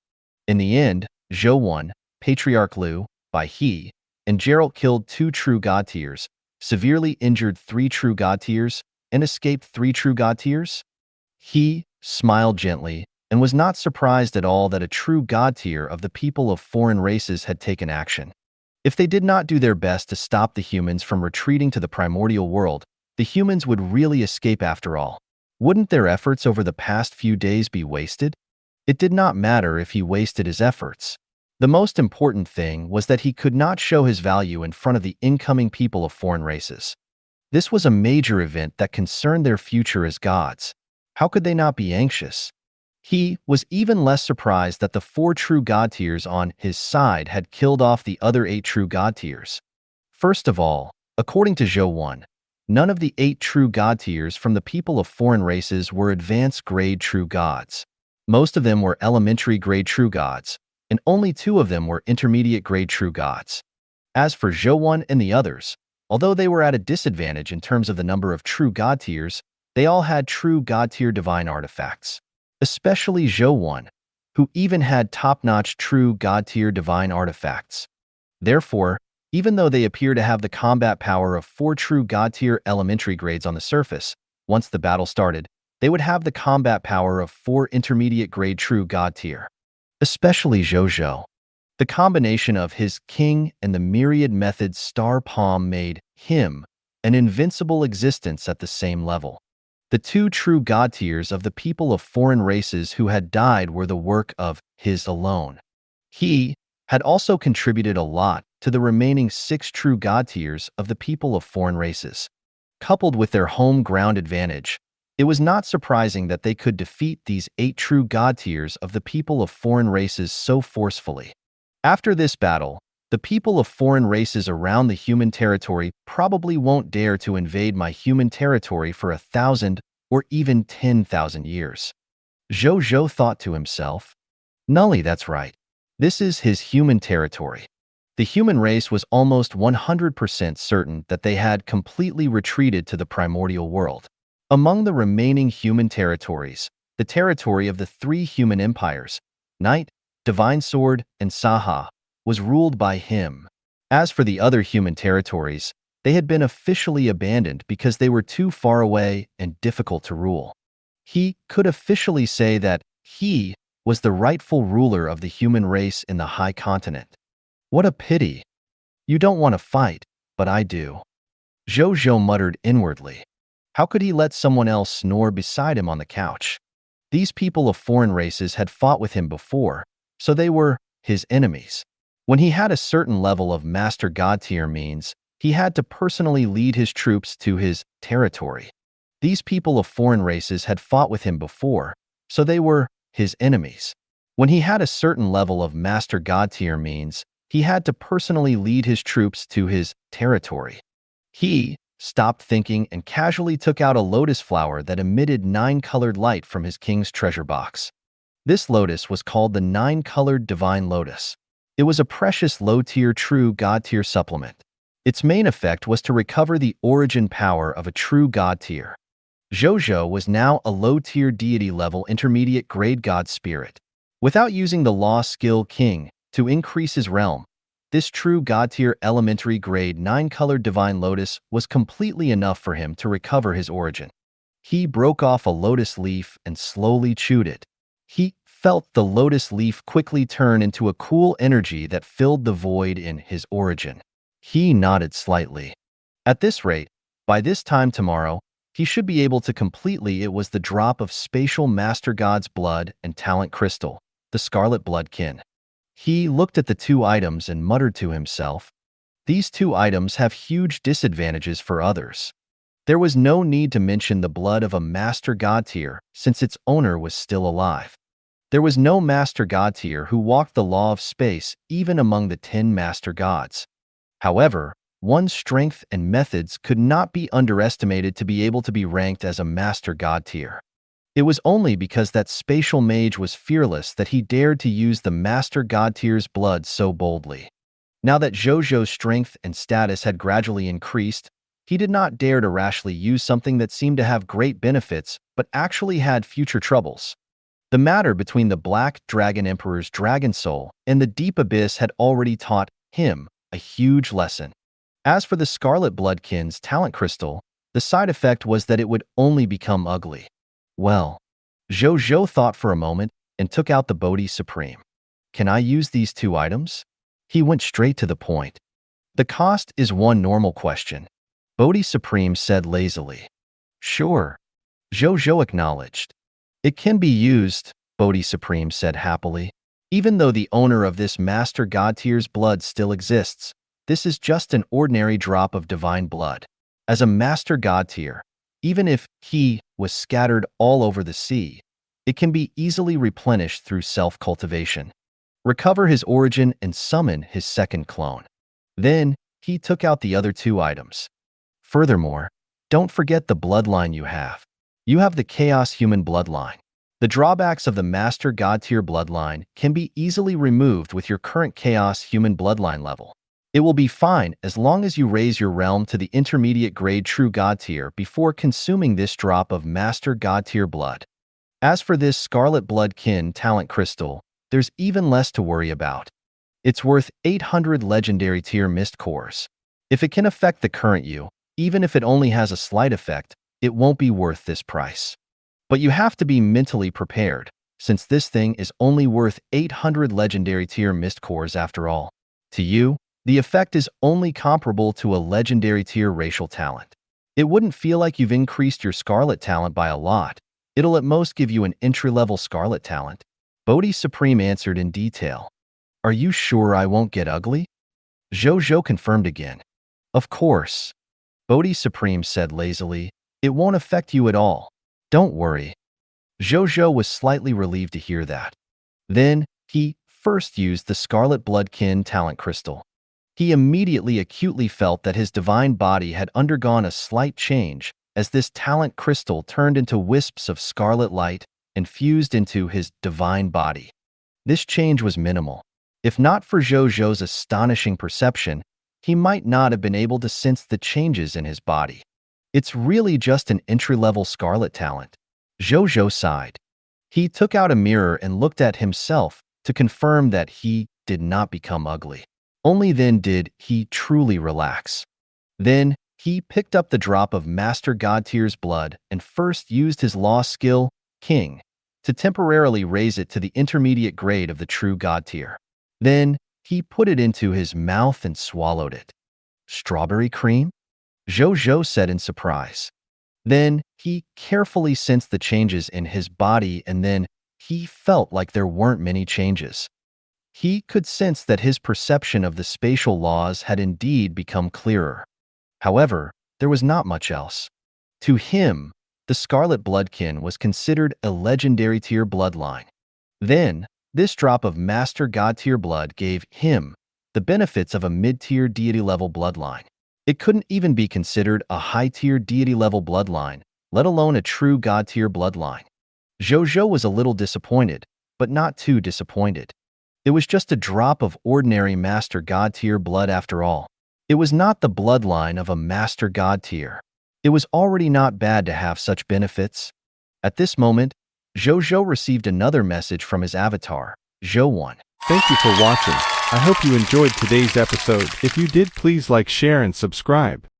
In the end, Zhou, Patriarch Liu, Bai He, and Geralt killed 2 true god tiers, severely injured 3 true god tiers, and escaped 3 true god tiers. He smiled gently and was not surprised at all that a true god tier of the people of foreign races had taken action. If they did not do their best to stop the humans from retreating to the primordial world, the humans would really escape after all. Wouldn't their efforts over the past few days be wasted? It did not matter if he wasted his efforts. The most important thing was that he could not show his value in front of the incoming people of foreign races. This was a major event that concerned their future as gods. How could they not be anxious? He was even less surprised that the 4 true god tiers on his side had killed off the other 8 true god tiers. First of all, according to Zhou, none of the 8 true god tiers from the people of foreign races were advanced grade true gods. Most of them were elementary grade true gods, and only 2 of them were intermediate grade true gods. As for Zhou and the others, although they were at a disadvantage in terms of the number of true god tiers, they all had true god tier divine artifacts. Especially Zhou, who even had top-notch true god tier divine artifacts. Therefore, even though they appear to have the combat power of 4 true god tier elementary grades on the surface, once the battle started, they would have the combat power of 4 intermediate grade true god tier. Especially Zhou Zhou. The combination of his king and the myriad methods star palm made him an invincible existence at the same level. The two true god tiers of the people of foreign races who had died were the work of his alone. He had also contributed a lot to the remaining 6 true god tiers of the people of foreign races. Coupled with their home ground advantage, it was not surprising that they could defeat these 8 true god tiers of the people of foreign races so forcefully. After this battle, the people of foreign races around the human territory probably won't dare to invade my human territory for 1,000 or even 10,000 years. Zhou Zhou thought to himself. Nully, that's right. This is his human territory. The human race was almost 100% certain that they had completely retreated to the primordial world. Among the remaining human territories, the territory of the 3 human empires, Knight, Divine Sword, and Saha, was ruled by him. As for the other human territories, they had been officially abandoned because they were too far away and difficult to rule. He could officially say that he was the rightful ruler of the human race in the High Continent. What a pity. You don't want to fight, but I do. Zhou Zhou muttered inwardly. How could he let someone else snore beside him on the couch? These people of foreign races had fought with him before, so they were his enemies. When he had a certain level of Master God tier means, he had to personally lead his troops to his territory. These people of foreign races had fought with him before, so they were his enemies. When he had a certain level of Master God tier means, he had to personally lead his troops to his territory. He stopped thinking and casually took out a lotus flower that emitted 9-colored light from his king's treasure box. This lotus was called the 9-colored divine lotus. It was a precious low-tier true god tier supplement. Its main effect was to recover the origin power of a true god tier. Zhou Zhou was now a low-tier deity-level intermediate grade god spirit. Without using the law skill king to increase his realm, this true god tier elementary grade 9-colored divine lotus was completely enough for him to recover his origin. He broke off a lotus leaf and slowly chewed it. He felt the lotus leaf quickly turn into a cool energy that filled the void in his origin. He nodded slightly. At this rate, by this time tomorrow, he should be able to completely. It was the drop of spatial master god's blood and talent crystal, the scarlet bloodkin. He looked at the 2 items and muttered to himself, these 2 items have huge disadvantages for others. There was no need to mention the blood of a master god tier since its owner was still alive. There was no master god tier who walked the law of space even among the 10 master gods. However, one's strength and methods could not be underestimated to be able to be ranked as a master god tier. It was only because that spatial mage was fearless that he dared to use the master god tier's blood so boldly. Now that Zhou Zhou's strength and status had gradually increased, he did not dare to rashly use something that seemed to have great benefits but actually had future troubles. The matter between the Black Dragon Emperor's dragon soul and the deep abyss had already taught him a huge lesson. As for the Scarlet Bloodkin's talent crystal, the side effect was that it would only become ugly. Well, Zhou Zhou thought for a moment and took out the Bodhi Supreme. Can I use these 2 items? He went straight to the point. The cost is one normal question. Bodhi Supreme said lazily. Sure. Zhou Zhou acknowledged. It can be used, Bodhi Supreme said happily. Even though the owner of this Master God tier's blood still exists, this is just an ordinary drop of divine blood. As a Master God tier, even if he was scattered all over the sea, it can be easily replenished through self-cultivation. Recover his origin and summon his second clone. Then, he took out the other 2 items. Furthermore, don't forget the bloodline you have. You have the Chaos Human bloodline. The drawbacks of the Master God tier bloodline can be easily removed with your current Chaos Human bloodline level. It will be fine as long as you raise your realm to the intermediate grade True God tier before consuming this drop of Master God tier blood. As for this Scarlet Bloodkin talent crystal, there's even less to worry about. It's worth 800 legendary tier mist cores. If it can affect the current you, even if it only has a slight effect, it won't be worth this price. But you have to be mentally prepared. since this thing is only worth 800 legendary tier mist cores after all. To you, the effect is only comparable to a legendary tier racial talent. It wouldn't feel like you've increased your scarlet talent by a lot. It'll at most give you an entry-level scarlet talent. Bodhi Supreme answered in detail. Are you sure I won't get ugly? Zhou Zhou confirmed again. Of course. Bodhi Supreme said lazily. It won't affect you at all. Don't worry. Zhou Zhou was slightly relieved to hear that. Then, he first used the Scarlet Bloodkin talent crystal. He immediately acutely felt that his divine body had undergone a slight change as this talent crystal turned into wisps of scarlet light and fused into his divine body. This change was minimal. If not for Zhou Zhou's astonishing perception, he might not have been able to sense the changes in his body. It's really just an entry-level scarlet talent. Zhou Zhou sighed. He took out a mirror and looked at himself to confirm that he did not become ugly. Only then did he truly relax. Then, he picked up the drop of Master God Tier's blood and first used his law skill, King, to temporarily raise it to the intermediate grade of the true God Tier. Then, he put it into his mouth and swallowed it. Strawberry cream? Zhou Zhou said in surprise. Then, he carefully sensed the changes in his body and then he felt like there weren't many changes. He could sense that his perception of the spatial laws had indeed become clearer. However, there was not much else. To him, the Scarlet Bloodkin was considered a legendary tier bloodline. Then, this drop of Master God Tier blood gave him the benefits of a mid-tier deity-level bloodline. It couldn't even be considered a high-tier deity-level bloodline, let alone a true God-tier bloodline. Zhou Zhou was a little disappointed, but not too disappointed. It was just a drop of ordinary Master God Tier blood after all. It was not the bloodline of a Master God Tier. It was already not bad to have such benefits. At this moment, Zhou Zhou received another message from his avatar, Zhou 1. Thank you for watching. I hope you enjoyed today's episode. If you did, please like, share, and subscribe.